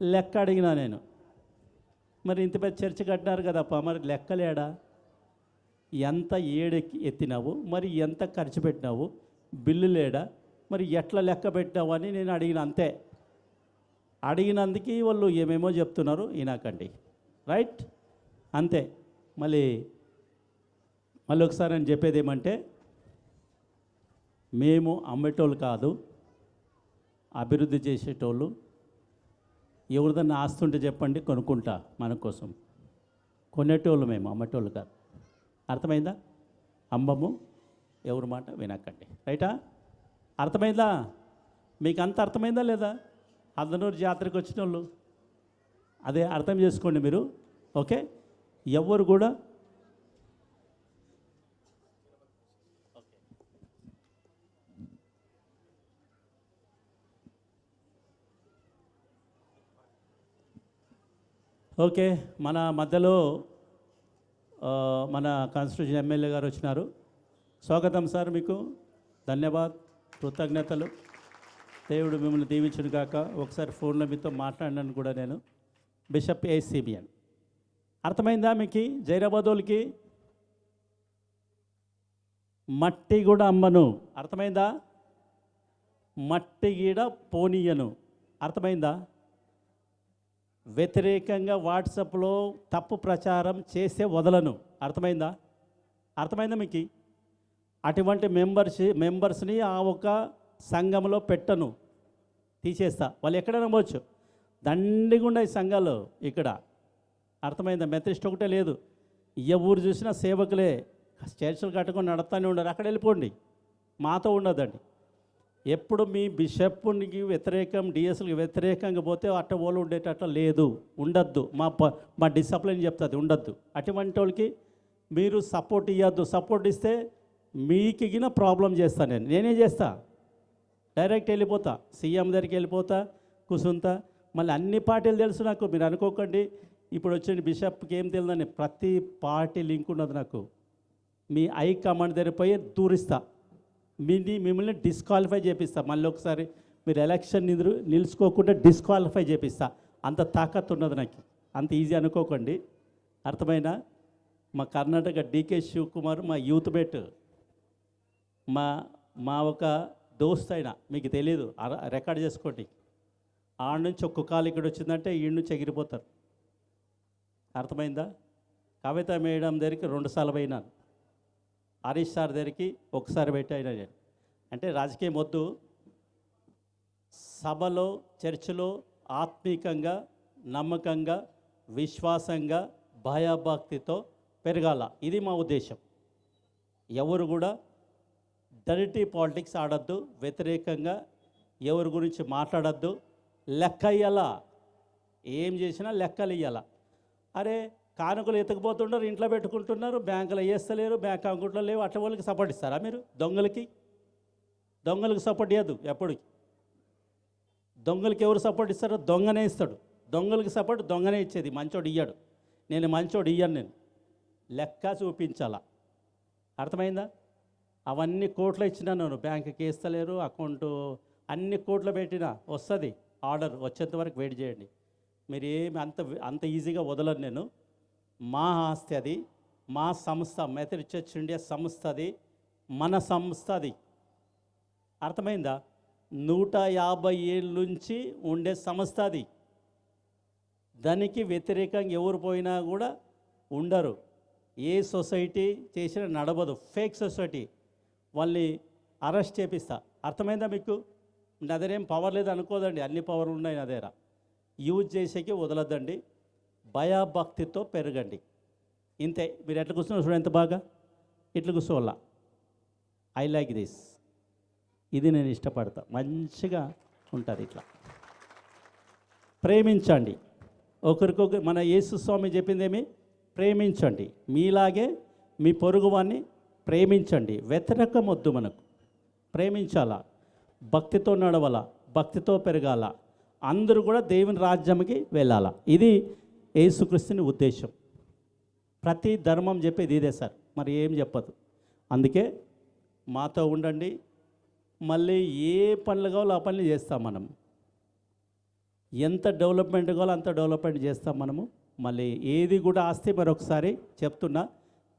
లెక్క అడిగినా నేను, మరి ఇంత పెద్ద చర్చ కట్టినారు కదప్ప, మరి లెక్కలేడా, ఎంత ఏడెక్కి ఎత్తినావు, మరి ఎంత ఖర్చు పెట్టినావు, బిల్లు లేడా, మరి ఎట్లా లెక్క పెట్టినావు అని నేను అడిగిన, అంతే. అడిగినందుకు వాళ్ళు ఏమేమో చెప్తున్నారు, వినాకండి, రైట్, అంతే. మళ్ళీ ఒకసారి నేను చెప్పేది ఏమంటే, మేము అమ్మేటోళ్ళు కాదు, అభివృద్ధి చేసేటోళ్ళు. ఎవరిదన్నా ఆస్తుంటే చెప్పండి, కొనుక్కుంటా మన కోసం. కొనేటోళ్ళు మేము, అమ్మేటోళ్ళు కాదు. అర్థమైందా? అమ్మము, ఎవరి మాట వినకండి, రైటా? అర్థమైందా? మీకు అంత అర్థమైందా లేదా? అందనూరు జాతరకు వచ్చిన వాళ్ళు అదే అర్థం చేసుకోండి మీరు, ఓకే? ఎవరు కూడా ఓకే. మన మధ్యలో మన కాన్స్టిట్యూషన్ ఎమ్మెల్యే గారు వచ్చినారు. స్వాగతం సార్, మీకు ధన్యవాద్, కృతజ్ఞతలు. దేవుడు మిమ్మల్ని దీవించును కాక. ఒకసారి ఫోన్లో మీతో మాట్లాడినాను కూడా నేను. బిషప్ ఏసీబిఎన్ అర్థమైందా మీకు? జైరాబాదోళ్ళకి మట్టి కూడా అమ్మను, అర్థమైందా? మట్టి గీడ పోనీయను, అర్థమైందా? వ్యతిరేకంగా వాట్సాప్లో తప్పు ప్రచారం చేసే వదలను, అర్థమైందా? అర్థమైందా మీకు? అటువంటి మెంబర్స్ని ఆ ఒక సంఘంలో పెట్టను, తీసేస్తా. వాళ్ళు ఎక్కడైనా పోవచ్చు, దండిగుండా ఈ సంఘాలు ఇక్కడ, అర్థమైందా? మెథడిస్ట్ ఒకటే లేదు, ఏ ఊరు చూసినా సేవకులే, చర్చలు కట్టుకొని నడుస్తూనే ఉండరు. అక్కడ వెళ్ళిపోండి, మాతో ఉండదండి. ఎప్పుడు మీ బిషప్కి వ్యతిరేకం, డిఎస్కి వ్యతిరేకంగా పోతే అట్ట వాళ్ళు ఉండేటట్టు లేదు, ఉండద్దు. మా డిసిప్లిన్ చెప్తుంది, ఉండద్దు. అటువంటి వాళ్ళకి మీరు సపోర్ట్ ఇవ్వద్దు. సపోర్ట్ ఇస్తే మీకిగిన ప్రాబ్లం చేస్తాను నేనే చేస్తా. డైరెక్ట్ వెళ్ళిపోతా, సీఎం దగ్గరికి వెళ్ళిపోతా, కూసుంతా. మళ్ళీ అన్ని పార్టీలు తెలుసు నాకు, మీరు అనుకోకండి ఇప్పుడు వచ్చిన బిషప్కి ఏం తెలియదని. ప్రతి పార్టీ లింక్ ఉన్నది నాకు. మీ హైకమాండ్ దగ్గర పోయి దూరిస్తా, మిమ్మల్ని డిస్క్వాలిఫై చేపిస్తా. మళ్ళీ ఒకసారి మీరు ఎలక్షన్ నిలుచుకోకుండా డిస్క్వాలిఫై చేపిస్తా. అంత తాకత్తు ఉన్నది నాకు, అంత ఈజీ అనుకోకండి, అర్థమైనా? మా కర్ణాటక డీకే శివకుమార్ మా యూత్ బెట్, మా ఒక దోస్త్ అయినా, మీకు తెలియదు, రికార్డ్ చేసుకోండి. ఆడ నుంచి ఒక్క కాలు ఇక్కడ వచ్చిందంటే ఈ నుంచి ఎగిరిపోతారు, అర్థమైందా? కవిత మేడం దగ్గరికి 2 సార్లు పోయినాను, హరీష్ సార్ దగ్గరికి ఒకసారి పెట్టి అయినా నేను. అంటే రాజకీయం వద్దు, సభలో చర్చలో ఆత్మీకంగా, నమ్మకంగా, విశ్వాసంగా, భయభక్తితో పెరగాల, ఇది మా ఉద్దేశం. ఎవరు కూడా డర్టీ పాలిటిక్స్ ఆడద్దు, వ్యతిరేకంగా ఎవరి గురించి మాట్లాడద్దు. లెక్క ఇయ్యాల, ఏం చేసినా లెక్కలు ఇయ్యాల. అరే కానుకలు ఎత్తుకుపోతుంటారు, ఇంట్లో పెట్టుకుంటున్నారు, బ్యాంకులో వేస్తలేరు, బ్యాంక్ అకౌంట్లో లేవు, అట్లా వాళ్ళకి సపోర్ట్ ఇస్తారా మీరు? దొంగలకు సపోర్ట్ ఇవ్వద్దు ఎప్పటికి. దొంగలకి ఎవరు సపోర్ట్ ఇస్తారో దొంగనే ఇస్తాడు. దొంగలకి సపోర్ట్ దొంగనే ఇచ్చేది, మంచోడు ఇయ్యాడు. నేను మంచోడు ఇయ్యాను, నేను లెక్క చూపించాలా, అర్థమైందా? అవన్నీ కోట్లు ఇచ్చినా నేను, బ్యాంకుకి వేస్తలేరు, అకౌంటు అన్ని కోట్లు పెట్టినా వస్తుంది, ఆర్డర్ వచ్చేంత వరకు వెయిట్ చేయండి. మీరు ఏమి అంత ఈజీగా వదలరు నేను. మా ఆస్తి అది, మా సంస్థ, మెథడ్ చర్చ్ ఇండియా సంస్థ అది, మన సంస్థ అది, అర్థమైందా? 150 ఏళ్ళ నుంచి ఉండే సంస్థ అది. దానికి వ్యతిరేకంగా ఎవరు పోయినా కూడా ఉండరు. ఏ సొసైటీ చేసినా నడవదు, ఫేక్ సొసైటీ. వాళ్ళని అరెస్ట్ చేపిస్తా, అర్థమైందా మీకు? నా దగ్గర ఏం పవర్ లేదు అనుకోదండి, అన్ని పవర్లు ఉన్నాయి నా దగ్గర. యూజ్ చేసేకి వదలద్దండి, భయభక్తితో పెరగండి, ఇంతే. మీరు ఎట్లా కూర్చున్నారు చూడండి, ఎంత బాగా ఇట్లా కూర్చోవాలా. ఐ లైక్ దిస్, ఇది నేను ఇష్టపడతా, మంచిగా ఉంటుంది ఇట్లా. ప్రేమించండి ఒకరికొకరు. మన యేసు స్వామి చెప్పిందేమి? ప్రేమించండి, మీలాగే మీ పొరుగువాన్ని ప్రేమించండి. వ్యతిరేకం వద్దు, మనకు ప్రేమించాలా, భక్తితో నడవాల, భక్తితో పెరగాల, అందరూ కూడా దేవుని రాజ్యంకి వెళ్ళాల. ఇది యేసుక్రీస్తుని ఉద్దేశం. ప్రతి ధర్మం చెప్పేది ఇదే సార్, మరి ఏం చెప్పదు. అందుకే మాతో ఉండండి. మళ్ళీ ఏ పనులు కావాలో ఆ పనులు చేస్తాం మనం. ఎంత డెవలప్మెంట్ కావాలో అంత డెవలప్మెంట్ చేస్తాం మనము. మళ్ళీ ఏది కూడా ఆస్తి మరొకసారి చెప్తున్నా,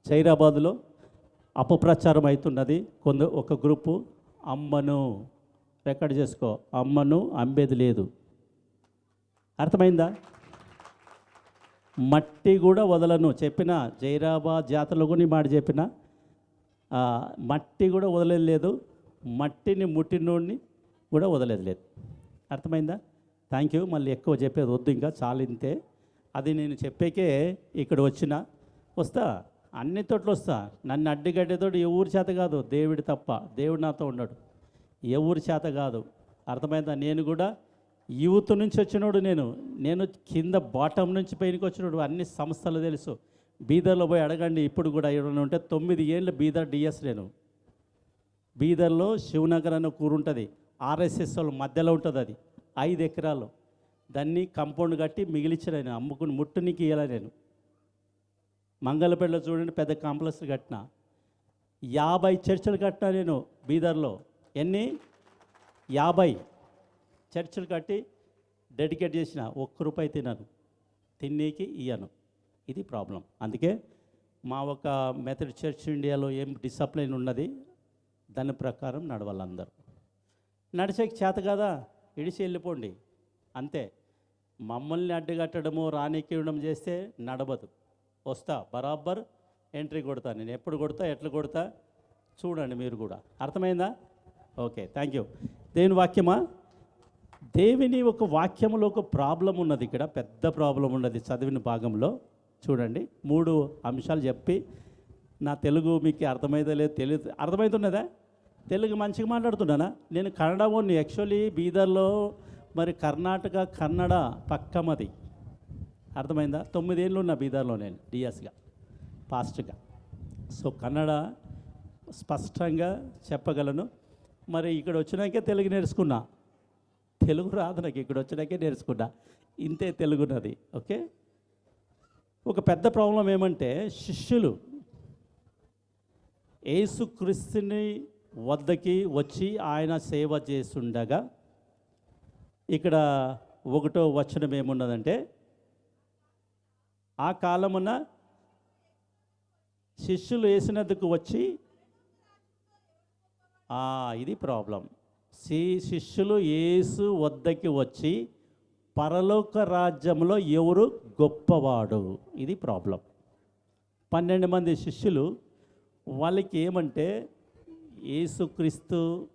జైరాబాద్లో అపప్రచారం అవుతున్నది. ఒక గ్రూపు అమ్మను రికార్డ్ చేసుకో, అమ్మను అమ్మేది లేదు. అర్థమైందా? మట్టి కూడా వదలను చెప్పిన, జైరాబాద్ జాతరలో కూడా మాట చెప్పిన, మట్టి కూడా వదలేదు లేదు, మట్టిని ముట్టినోడిని కూడా వదలేదు లేదు. అర్థమైందా? Thank you. మళ్ళీ ఎక్కువ చెప్పేది వద్దు, ఇంకా చాలింతే. అది నేను చెప్పేకే ఇక్కడ వస్తా, అన్ని తోట్లు వస్తా. నన్ను అడ్డిగడ్డతోటి ఎవరి చేత కాదు, దేవుడి తప్ప. దేవుడు నాతో ఉన్నాడు, ఎవరి చేత కాదు. అర్థమైందా? నేను కూడా యూత్ నుంచి వచ్చినోడు, నేను కింద బాటం నుంచి పైనకి వచ్చినోడు. అన్ని సంస్థలు తెలుసు. బీదర్లో పోయి అడగండి, ఇప్పుడు కూడా ఏమైనా ఉంటే 9 ఏళ్ళు బీదర్ డిఎస్. నేను బీదర్లో శివనగర్ అనే కూర ఉంటుంది, ఆర్ఎస్ఎస్ వాళ్ళ మధ్యలో ఉంటుంది. అది 5 ఎకరాలు. దాన్ని కంపౌండ్ కట్టి మిగిలిచ్చిన నేను అమ్ముకుని ముట్టునికి ఇవ్వాలి. నేను మంగళపేటలో చూడండి, పెద్ద కాంప్లెక్స్ కట్టిన, 50 చర్చలు కట్టినా నేను బీదర్లో. ఎన్ని? 50 చర్చలు కట్టి డెడికేట్ చేసిన. 1 రూపాయి తినను, తిన్నీకి ఇయ్యను. ఇది ప్రాబ్లం. అందుకే మా ఒక మెథడ్ చర్చ్ ఇండియాలో ఏం డిసిప్లిన్ ఉన్నది, దాని ప్రకారం నడవాలి. అందరూ నడిచేకి చేత కదా, ఇడిచి వెళ్ళిపోండి అంతే. మమ్మల్ని అడ్డుకట్టడము, రానికివ్వడం చేస్తే నడవదు. వస్తా, బరాబర్ ఎంట్రీ కొడతా. నేను ఎప్పుడు కొడతా, ఎట్లా కొడతా చూడండి మీరు కూడా. అర్థమైందా? Okay, thank you. దేవుని వాక్యమా? దేవుని ఒక వాక్యంలో ఒక ప్రాబ్లం ఉన్నది, ఇక్కడ పెద్ద ప్రాబ్లం ఉన్నది చదివిన భాగంలో. చూడండి, 3 అంశాలు చెప్పి, నా తెలుగు మీకు అర్థమైతే లేదు తెలియదు. అర్థమవుతున్నదా? తెలుగు మంచిగా మాట్లాడుతున్నానా? నేను కన్నడ ఓన్ని. యాక్చువల్లీ బీదర్లో మరి కర్ణాటక కన్నడ పక్కమది. అర్థమైందా? 9 ఏళ్ళు ఉన్నా బీదర్లో నేను డిఎస్గా, ఫాస్ట్గా. సో కన్నడ స్పష్టంగా చెప్పగలను. మరి ఇక్కడ వచ్చినాకే తెలుగు నేర్చుకున్నా. తెలుగు రాదు నాకు, ఇక్కడ వచ్చినాకే నేర్చుకున్నా. ఇంతే తెలుగున్నది. ఓకే. ఒక పెద్ద ప్రాబ్లం ఏమంటే, శిష్యులు యేసుక్రీస్తుని వద్దకి వచ్చి ఆయన సేవ చేస్తుండగా, ఇక్కడ 1వ వచనం ఏమున్నదంటే, ఆ కాలమున శిష్యులు యేసునద్దకు వచ్చి, ఇది ప్రాబ్లం. శిష్యులు యేసు వద్దకి వచ్చి, పరలోక రాజ్యంలో ఎవరు గొప్పవాడు? ఇది ప్రాబ్లం. 12 మంది శిష్యులు, వాళ్ళకి ఏమంటే యేసుక్రీస్తుతో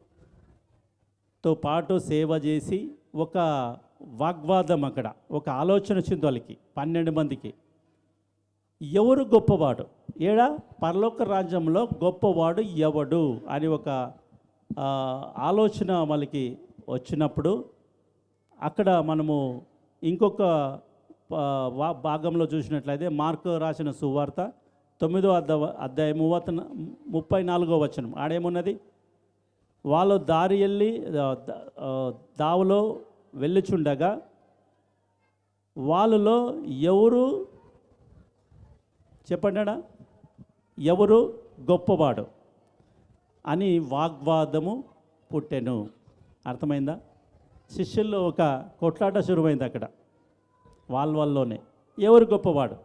పాటు సేవ చేసి ఒక వాగ్వాదం, అక్కడ ఒక ఆలోచన వచ్చింది వాళ్ళకి 12 మందికి. ఎవరు గొప్పవాడు? పరలోక రాజ్యంలో గొప్పవాడు ఎవడు అని ఒక ఆలోచన వాళ్ళకి వచ్చినప్పుడు, అక్కడ మనము ఇంకొక భాగంలో చూసినట్లయితే, మార్కు రాసిన సువార్త 9వ అధ్యాయం 34వ వచనం. ఆడేమున్నది? వాళ్ళు దారి వెళ్ళి దావలో వెళ్ళుచుండగా, వాళ్ళలో ఎవరు చెప్పండా, ఎవరు గొప్పవాడు అని వాగ్వాదము పుట్టెను. అర్థమైందా? శిష్యుల్లో ఒక కొట్లాట శురువైంది అక్కడ వాళ్ళలోనే. ఎవరు గొప్పవాడు?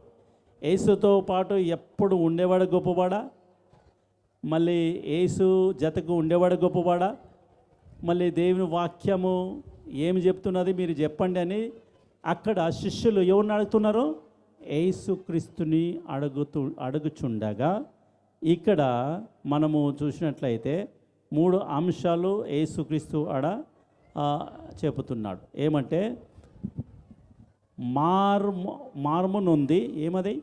యేసుతో పాటు ఎప్పుడు ఉండేవాడు గొప్పవాడా? మళ్ళీ యేసు జతకు ఉండేవాడు గొప్పవాడా? మళ్ళీ దేవుని వాక్యము ఏమి చెప్తున్నది మీరు చెప్పండి అని అక్కడ శిష్యులు ఎవరిని అడుగుతున్నారు? యేసుక్రీస్తుని అడుగుచుండగా, ఇక్కడ మనము చూసినట్లయితే 3 అంశాలు యేసుక్రీస్తు చెబుతున్నాడు. ఏమంటే, మార్పు నొంది, ఏమది?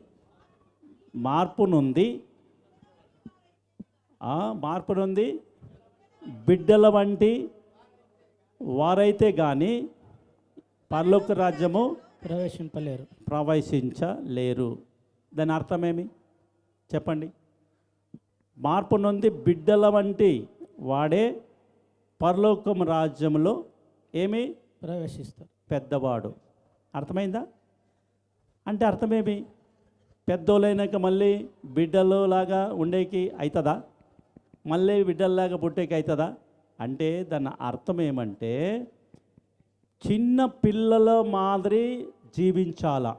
మార్పు నొంది బిడ్డల వంటి వారైతే కానీ పరలోక రాజ్యము ప్రవేశించలేరు. దాని అర్థమేమి చెప్పండి? మార్పు నొంది బిడ్డల వంటి వాడే పరలోకం రాజ్యంలో ఏమి ప్రవేశిస్తాడు? పెద్దవాడు. అర్థమైందా? అంటే అర్థమేమి? పెద్దోళ్ళైనాక మళ్ళీ బిడ్డలలాగా ఉండేకి అవుతుందా? మళ్ళీ బిడ్డల్లాగా పుట్టేకి అవుతుందా? అంటే దాని అర్థం ఏమంటే, చిన్న పిల్లల మాదిరి జీవించాలా,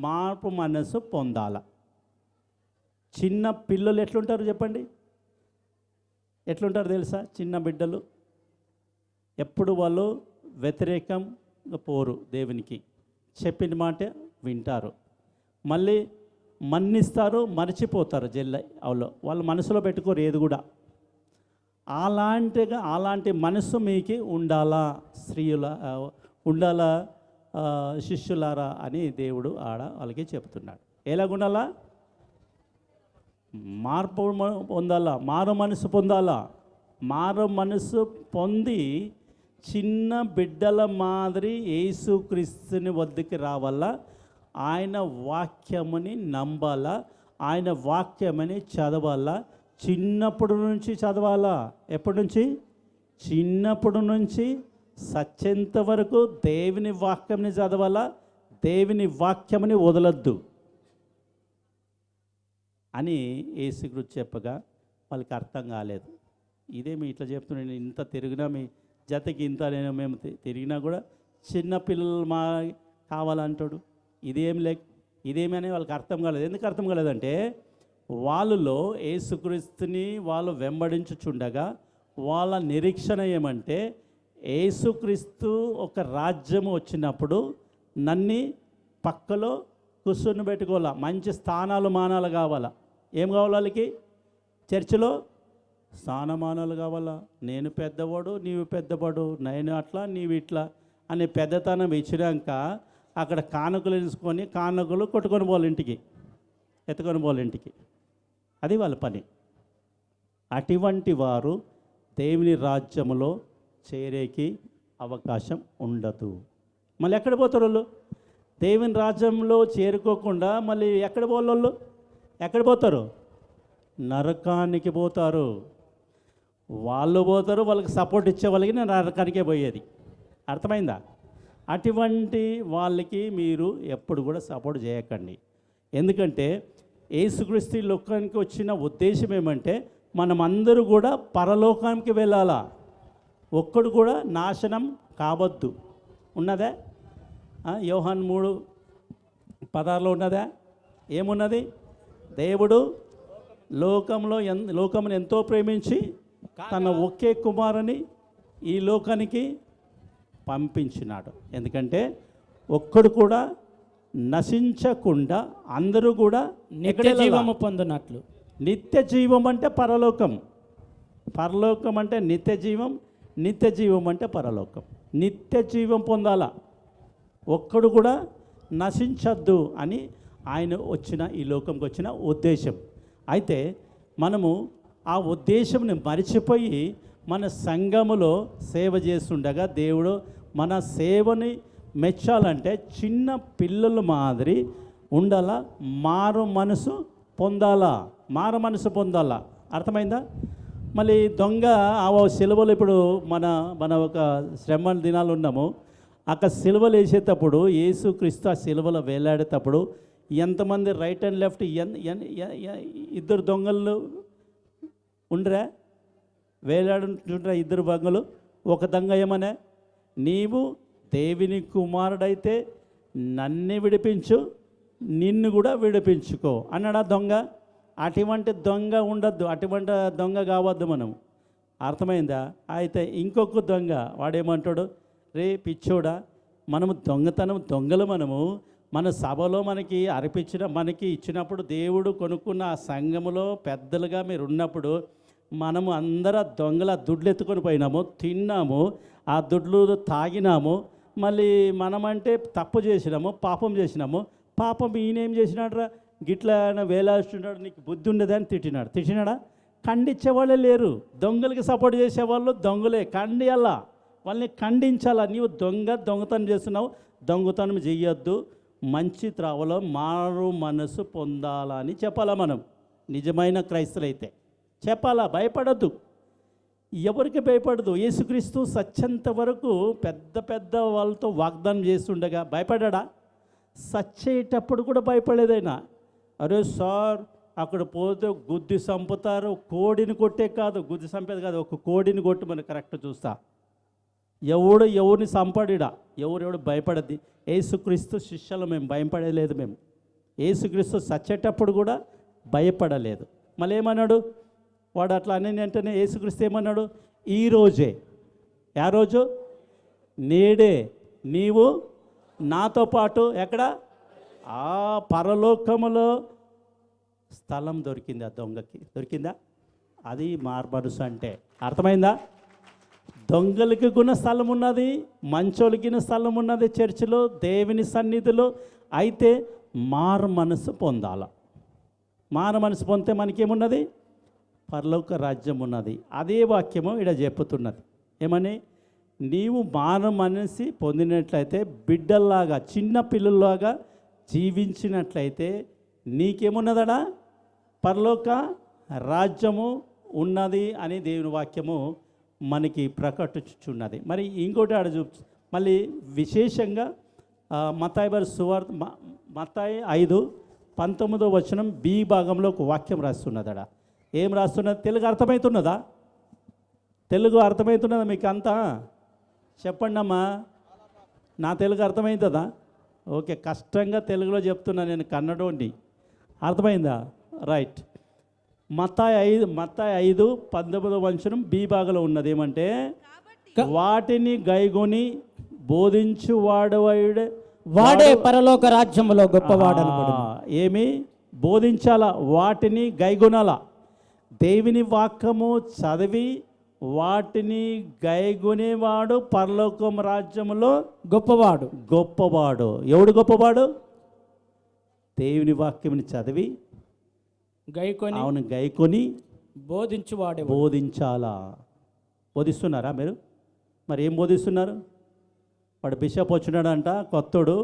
మార్పు మనసు పొందాల. చిన్న పిల్లలు ఎట్లుంటారు చెప్పండి? ఎట్లుంటారు తెలుసా? చిన్న బిడ్డలు ఎప్పుడు వాళ్ళు వ్యతిరేకంగా పోరు, దేవునికి చెప్పిన మాట వింటారు, మళ్ళీ మన్నిస్తారు, మర్చిపోతారు. వాళ్ళు మనసులో పెట్టుకోరు ఏది కూడా. అలాంటి మనసు మీకు ఉండాలా ఉండాలా శిష్యులారా అని దేవుడు వాళ్ళకి చెప్తున్నాడు. ఎలాగుండాలా? మార్పు పొందాలా, మారు మనసు పొందాలా. మారు మనసు పొంది చిన్న బిడ్డల మాదిరి యేసుక్రీస్తుని వద్దకు రావాలా, ఆయన వాక్యముని నమ్మాలా, ఆయన వాక్యమని చదవాలా. చిన్నప్పటి నుంచి చదవాలా. ఎప్పటి నుంచి? చిన్నప్పటి నుంచి సచ్చేంత వరకు దేవుని వాక్యంని చదవాలా, దేవుని వాక్యముని వదలద్దు అని యేసుక్రీస్తు చెప్పగా వాళ్ళకి అర్థం కాలేదు. ఇదేమి ఇట్లా చెప్తున్నాను, ఇంత తిరిగినా మీ జతకి ఇంత నేను మేము తిరిగినా కూడా చిన్న పిల్లలు మా కావాలంటాడు. ఇదేమి అని వాళ్ళకి అర్థం కాలేదు. ఎందుకు అర్థం కాలేదంటే వాళ్ళలో యేసుక్రీస్తుని వాళ్ళు వెంబడించుచుండగా వాళ్ళ నిరీక్షణ ఏమంటే యేసుక్రీస్తు ఒక రాజ్యం వచ్చినప్పుడు నన్ను పక్కలో కూర్చొని పెట్టుకోవాలా, మంచి స్థానాలు మానాలు కావాలా. ఏం కావాలి వాళ్ళకి? చర్చిలో స్థానమానాలు కావాలా. నేను పెద్దవాడు, నీవు పెద్దవాడు, నేను అట్లా నీవు ఇట్లా అనే పెద్దతనం ఇచ్చినాక అక్కడ కానుకలు తీసుకొని కానుకలు కొట్టుకొని పోవాలి ఇంటికి, ఎత్తుకొని పోవాలి ఇంటికి. అది వాళ్ళ పని. అటువంటి వారు దేవుని రాజ్యంలో చేరేకి అవకాశం ఉండదు. మళ్ళీ ఎక్కడ పోతారు వాళ్ళు? దేవుని రాజ్యంలో చేరుకోకుండా మళ్ళీ ఎక్కడ పోవాలి? ఎక్కడ పోతారు? నరకానికి పోతారు. వాళ్ళు పోతారు, వాళ్ళకి సపోర్ట్ ఇచ్చే వాళ్ళకి నేను నరకానికే పోయేది. అర్థమైందా? అటువంటి వాళ్ళకి మీరు ఎప్పుడు కూడా సపోర్ట్ చేయకండి. ఎందుకంటే యేసుక్రీస్తు లోకానికి వచ్చిన ఉద్దేశం ఏమంటే మనమందరూ కూడా పరలోకానికి వెళ్ళాలా, ఒక్కడు కూడా నాశనం కావద్దు. ఉన్నదా? యోహాను 3:16 ఉన్నదా? ఏమున్నది? దేవుడు లోకమును ఎంతో ప్రేమించి తన ఒకే కుమారుని ఈ లోకానికి పంపించినాడు. ఎందుకంటే ఒక్కడు కూడా నశించకుండా అందరూ కూడా నిత్య జీవము పొందినట్లు. నిత్య జీవం అంటే పరలోకం, పరలోకం అంటే నిత్య జీవం, నిత్య జీవం అంటే పరలోకం. నిత్య జీవం పొందాలా, ఒక్కడు కూడా నశించద్దు అని ఆయన ఈ లోకంకి వచ్చిన ఉద్దేశం. అయితే మనము ఆ ఉద్దేశంని మరిచిపోయి మన సంఘములో సేవ చేస్తుండగా దేవుడు మన సేవని మెచ్చాలంటే చిన్న పిల్లల మాదిరి ఉండాలా, మారు మనసు పొందాలా. అర్థమైందా? మళ్ళీ దొంగ ఆ సిలువలు ఇప్పుడు మన ఒక శ్రమ దినాలు ఉన్నాము. అక్కడ సిలువలు వేసేటప్పుడు యేసుక్రీస్తు ఆ సిలువలో వేలాడేటప్పుడు ఎంతమంది రైట్ అండ్ లెఫ్ట్ ఇద్దరు దొంగలు ఉండరా? వేలాడుతుంటారా ఇద్దరు దొంగలు. ఒక దొంగ ఏమనే, నీవు దేవుని కుమారుడైతే నన్ను విడిపించు, నిన్ను కూడా విడిపించుకో అన్నాడా దొంగ. అటువంటి దొంగ ఉండద్దు, అటువంటి దొంగ కావద్దు మనం. అర్థమైందా? అయితే ఇంకొక దొంగ వాడేమంటాడు, రే పిచ్చోడా, మనము దొంగలు మన సభలో మనకి ఇచ్చినప్పుడు దేవుడు కొనుక్కున్న ఆ సంఘములో పెద్దలుగా మీరు ఉన్నప్పుడు మనము అందరూ దొంగల దుడ్లు ఎత్తుకొని పోయినాము, తిన్నాము, ఆ దుడ్లు తాగినాము. మళ్ళీ మనమంటే తప్పు చేసినాము, పాపం చేసినాము. పాపం ఈయనేం చేసినాడురా, గిట్లా వేలాడుతున్నాడు, నీకు బుద్ధి ఉండదా అని తిట్టినాడా? ఖండించేవాళ్ళే లేరు. దొంగలకి సపోర్ట్ చేసేవాళ్ళు దొంగలే. ఖండియాలా, వాళ్ళని ఖండించాలా. నీవు దొంగతనం చేస్తున్నావు, దొంగతనం చెయ్యొద్దు, మంచి త్రావలో మారు మనసు పొందాలని చెప్పాలా. మనం నిజమైన క్రైస్తవులైతే చెప్పాలా, భయపడద్దు. ఎవరికి భయపడదు. యేసుక్రీస్తు సత్యంత వరకు పెద్ద వాళ్ళతో వాగ్దానం చేస్తుండగా భయపడ్డా? సచ్చేటప్పుడు కూడా భయపడేదైనా. అరే సార్, అక్కడ పోతే గుద్ది చంపుతారు, కోడిని కొట్టే కాదు, గుద్ది చంపేది కాదు, ఒక కోడిని కొట్టి మనం కరెక్ట్ చూస్తా. ఎవరిని సంపడిడా, ఎవరు భయపడద్ది. యేసుక్రీస్తు శిష్యులు మేము భయపడలేదు. మేము యేసుక్రీస్తు చచ్చేటప్పుడు కూడా భయపడలేదు. మళ్ళీ ఏమన్నాడు వాడు? అట్లా అని వెంటనే యేసుక్రీస్తు ఏమన్నాడు? ఈరోజే, ఆ రోజు నేడే నీవు నాతో పాటు ఎక్కడ? ఆ పరలోకములో స్థలం దొరికింది. ఆ దొంగకి దొరికిందా? అది మార్మనసు అంటే. అర్థమైందా? దొంగలకి కూడా స్థలం ఉన్నది, మంచోళ్ళకి స్థలం ఉన్నది చర్చిలో, దేవుని సన్నిధిలో. అయితే మారు మనసు పొందాల. మారు మనసు పొందితే మనకేమున్నది? పరలోక రాజ్యం ఉన్నది. అదే వాక్యము ఇక్కడ చెప్పుతున్నది. ఏమని? నీవు మారు మనసు పొందినట్లయితే, బిడ్డల్లాగా చిన్న పిల్లల్లాగా జీవించినట్లయితే నీకేమున్నదడా? పరలోక రాజ్యము ఉన్నది అని దేవుని వాక్యము మనకి ప్రకటించుచున్నది. మరి ఇంకోటి ఆడ మళ్ళీ విశేషంగా మత్తాయి సువార్త మత్తాయి 5:19 బి భాగంలో ఒక వాక్యం రాస్తున్నదడ. ఏం రాస్తున్నది? తెలుగు అర్థమవుతున్నదా? తెలుగు అర్థమవుతున్నదా మీకు అంతా? చెప్పండి అమ్మా. నా తెలుగు అర్థమవుతుందా? ఓకే, కష్టంగా తెలుగులో చెప్తున్నా, నేను కన్నడోండి. అర్థమైందా? రైట్. మత్తాయి 5:19 బి భాగంలో ఉన్నది ఏమంటే, వాటిని గైగొని బోధించు వాడే పరలోక రాజ్యములో గొప్పవాడు. ఏమి బోధించాలా? వాటిని గైగొనాలా? దేవుని వాక్యము చదివి వాటిని గైగొనేవాడు పరలోకం రాజ్యములో గొప్పవాడు. గొప్పవాడు. ఎవడు గొప్పవాడు? దేవుని వాక్యముని చదివి గైకొని, అవును, గైకొని బోధించువాడే. బోధించాలా? బోధిస్తున్నారా మీరు? మరి ఏం బోధిస్తున్నారు? వాడు బిషప్ వచ్చినాడంట, కొత్తడు,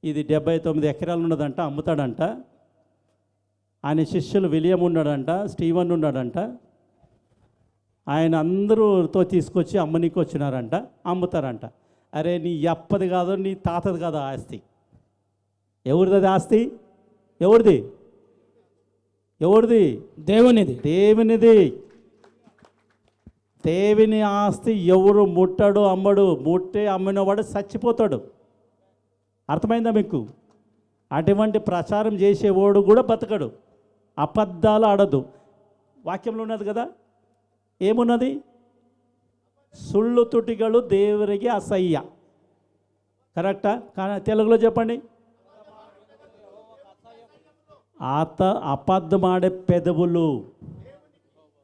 ఇది 79 ఎకరాలు ఉన్నదంట, అమ్ముతాడంట. ఆయన శిష్యులు విలియం ఉన్నాడంట, స్టీవెన్ ఉన్నాడంట. ఆయన అందరూతో తీసుకొచ్చి అమ్మనికి వచ్చినారంట, అమ్ముతారంట. అరే నీ అప్పది కాదు, నీ తాతది కాదు ఆస్తి. ఎవరిది ఆస్తి? ఎవరిది? ఎవరిది? దేవునిది. దేవునిది. దేవుని ఆస్తి ఎవరు ముట్టడు, అమ్మడు. ముట్టే అమ్మినవాడు చచ్చిపోతాడు. అర్థమైందా మీకు? అటువంటి ప్రచారం చేసేవాడు కూడా బతకడు. అబద్ధాలు ఆడదు. వాక్యంలో ఉన్నది కదా, ఏమున్నది? సుళ్ళు తుటిగలు దేవునికి అసహ్య. కరెక్టా? కానీ తెలుగులో చెప్పండి. అబద్ధమాడే పెదవులు.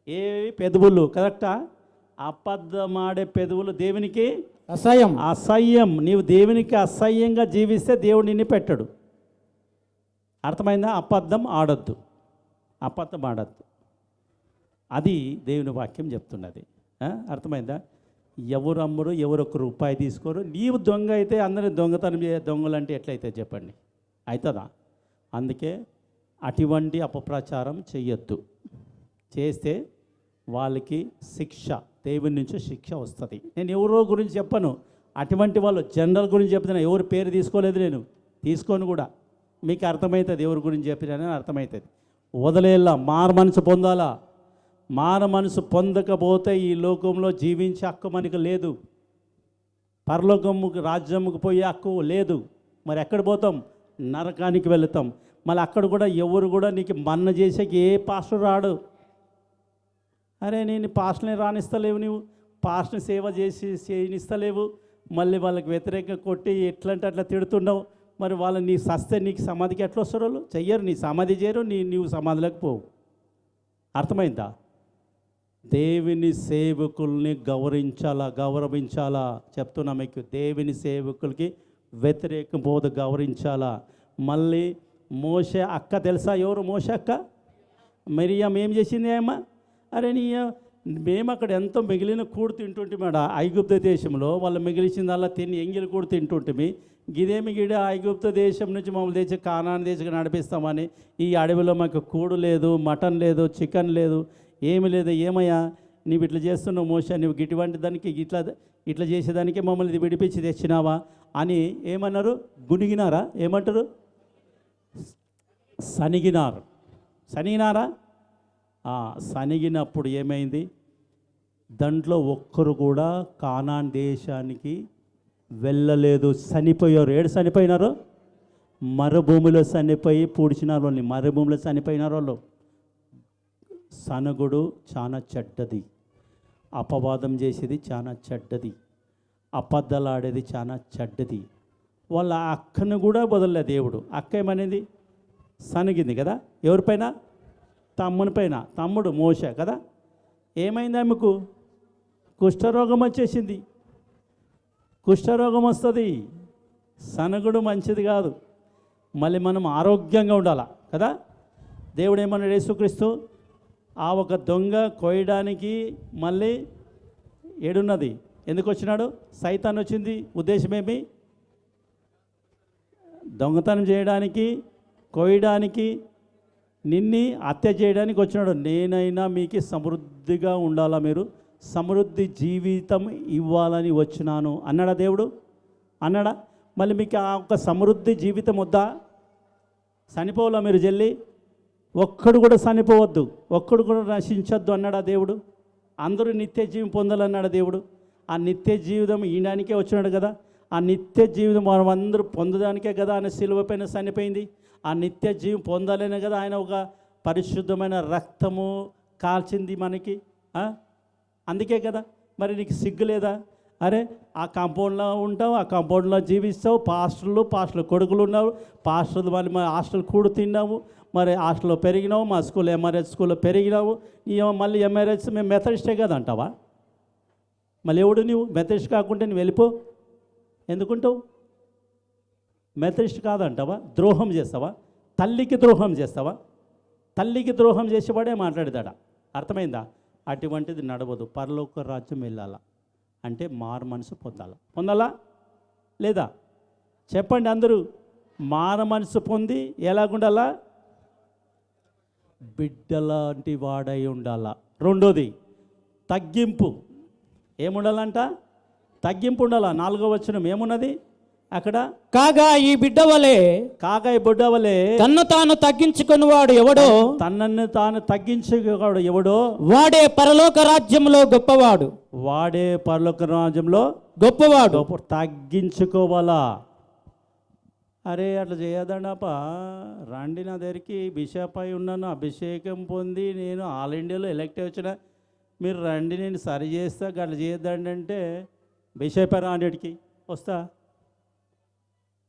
ఏ పెదవులు? కరెక్టా? అబద్ధమాడే పెదవులు దేవునికి అసహ్యం. అసహ్యం. నీవు దేవునికి అసహ్యంగా జీవిస్తే దేవుడు నిన్ను పెట్టడు. అర్థమైందా? అబద్ధం ఆడద్దు, అబద్ధం ఆడద్దు. అది దేవుని వాక్యం చెప్తున్నది. అర్థమైందా? ఎవరు అమ్మరు, ఎవరు ఒక్క రూపాయి తీసుకోరు. నీవు దొంగ అయితే అందరూ దొంగతనం దొంగలు అంటే ఎట్లయితే చెప్పండి? అవుతుందా? అందుకే అటువంటి అపప్రచారం చెయ్యొద్దు. చేస్తే వాళ్ళకి శిక్ష, దేవుని నుంచి శిక్ష వస్తుంది. నేను ఎవరో గురించి చెప్పను, అటువంటి వాళ్ళు జనరల్ గురించి చెప్తున్నా. ఎవరి పేరు తీసుకోలేదు, నేను తీసుకోను కూడా. మీకు అర్థమవుతుంది ఎవరి గురించి చెప్పినా అర్థమవుతుంది. వదిలేలా, మారు మనసు పొందాలా. మారు మనసు పొందకపోతే ఈ లోకంలో జీవించే హక్కు మనకు లేదు. పరలోకముకు రాజ్యముకు పోయే హక్కు లేదు. మరి ఎక్కడ పోతాం? నరకానికి వెళతాం. మళ్ళీ అక్కడ కూడా ఎవరు కూడా నీకు మన్న చేసేకి ఏ పాస్టర్ రాడు. అరే నేను పాస్టర్ని రానిస్తలేవు, నీవు పాస్టర్ని సేవ చేసి చేయనిస్తలేవు, మళ్ళీ వాళ్ళకి వ్యతిరేకంగా కొట్టి ఎట్లంటే అట్లా తిడుతున్నావు. మరి వాళ్ళు నీ సస్తే నీకు సమాధికి ఎట్లా వస్తారు? వాళ్ళు చెయ్యరు, నీ సమాధి చేయరు, నీవు సమాధిలోకి పోవు. అర్థమైందా? దేవుని సేవకుల్ని గౌరవించాలా చెప్తున్నా మీకు. దేవుని సేవకులకి వ్యతిరేకం పోదు, గౌరవించాలా. మళ్ళీ మోషే అక్క తెలుసా? ఎవరు మోషే అక్క? మరియం ఏం చేసింది అమ్మా? అరే మేము అక్కడ ఎంతో మిగిలిన కూడు తింటుంటే మేడ ఐగుప్త దేశంలో, వాళ్ళు మిగిలిచిందల్లా తిని ఎంగిలి కూడు తింటుంటే, గిదేమి గిడ ఐగుప్త దేశం నుంచి మమ్మల్ని తెచ్చి కానాన్ దేశం నడిపిస్తామని, ఈ అడవిలో మాకు కూడు లేదు, మటన్ లేదు, చికెన్ లేదు, ఏమి లేదు. ఏమయ్యా నీవు ఇట్లా చేస్తున్నావు మోషే, నువ్వు ఇటువంటి దానికి ఇట్లా చేసేదానికి మమ్మల్ని విడిపించి తెచ్చినావా అని ఏమన్నారు? గునిగినారా? ఏమంటారు? సనిగినారా? సనిగినప్పుడు ఏమైంది? దాంట్లో ఒక్కరు కూడా కానాన్ దేశానికి వెళ్ళలేదు, చనిపోయారు. ఏడు చనిపోయినారు? మరుభూమిలో చనిపోయి పూడ్చినారు వాళ్ళని, మరుభూమిలో చనిపోయినారు వాళ్ళు. సనగుడు చాలా చెడ్డది, అపవాదం చేసేది చాలా చెడ్డది, అబద్ధాలు ఆడేది చాలా చెడ్డది. వాళ్ళ అక్కను కూడా వదలలే దేవుడు. అక్క ఏమనేది? సనిగింది కదా. ఎవరిపైన? తమ్ముని పైన. తమ్ముడు మోషే కదా. ఏమైంది ఆమెకు? కుష్ఠరోగం వచ్చేసింది. కుష్ఠరోగం వస్తుంది. సనగుడు మంచిది కాదు. మళ్ళీ మనం ఆరోగ్యంగా ఉండాలా కదా. దేవుడు ఏమన్నాడు? యేసుక్రీస్తు ఆ ఒక దొంగ కోయడానికి మళ్ళీ ఏడున్నది. ఎందుకు వచ్చినాడు? సైతాన్ వచ్చింది. ఉద్దేశమేమి? దొంగతనం చేయడానికి, కోయడానికి, నిన్ని హత్య చేయడానికి వచ్చినాడు. నేనైనా మీకు సమృద్ధిగా ఉండాలా, మీరు సమృద్ధి జీవితం ఇవ్వాలని వచ్చినాను అన్నాడా దేవుడు? అన్నాడా? మళ్ళీ మీకు ఆ ఒక సమృద్ధి జీవితం వద్దా? చనిపోవాలా మీరు జల్లి? ఒక్కడు కూడా చనిపోవద్దు, ఒక్కడు కూడా నశించొద్దు అన్నాడా దేవుడు? అందరూ నిత్య జీవం పొందాలన్నాడు దేవుడు. ఆ నిత్య జీవితం ఈయనకే వచ్చినాడు కదా. ఆ నిత్య జీవితం మనం అందరూ పొందడానికే కదా ఆయన సిలువ పైన చనిపోయింది. ఆ నిత్య జీవం పొందాలనే కదా ఆయన ఒక పరిశుద్ధమైన రక్తము కాల్చింది మనకి. అందుకే కదా. మరి నీకు సిగ్గు లేదా? అరే ఆ కాంపౌండ్లో ఉంటావు, ఆ కాంపౌండ్లో జీవిస్తావు, పాస్టర్లు కొడుకులు ఉన్నావు, పాస్టర్లు మళ్ళీ మా హాస్టల్ కూడు తిన్నాము, మరి హాస్టల్లో పెరిగినావు, మా స్కూల్ ఎంఆర్హెచ్ స్కూల్లో పెరిగినావు. మళ్ళీ ఎంఆర్హెచ్ మేము మెథడిస్టే కదా అంటావా? మళ్ళీ ఎవడు నువ్వు? మెథడిస్ట్ కాకుంటే నువ్వు వెళ్ళిపో. ఎందుకుంటావు? మెథడిస్ట్ కాదంటావా? ద్రోహం చేస్తావా? తల్లికి ద్రోహం చేస్తావా? తల్లికి ద్రోహం చేసేవాడే మాట్లాడతాడా? అర్థమైందా? అటువంటిది నడవదు. పరలోక రాజ్యం వెళ్ళాలా అంటే మారు మనసు పొందాలా లేదా? చెప్పండి అందరూ. మారు మనసు పొంది ఎలాగుండాలా? బిడ్డలాంటి వాడై ఉండాలా. రెండోది తగ్గింపు. ఏముండాలంట? తగ్గింపు ఉండాలా. 4వ వచనం ఏమున్నది అక్కడ? కాగా ఈ బిడ్డ వలె, కాగా ఈ బిడ్డ వలె తన్ను తాను తగ్గించుకుని వాడు ఎవడో, తనను తాను తగ్గించుకోడు ఎవడో వాడే పరలోక రాజ్యంలో గొప్పవాడు. వాడే పరలోక రాజ్యంలో గొప్పవాడు. తగ్గించుకోవాలా. అరే అట్లా చేయదండాపా, రండి నా దగ్గరికి, బిషప్ అయి ఉన్నాను, అభిషేకం పొంది నేను ఆల్ ఇండియాలో ఎలక్ట్ వచ్చిన, మీరు రండి నేను సరి చేస్తా, అట్లా చేయొద్దండి అంటే బిషప్ రాండికి వస్తా.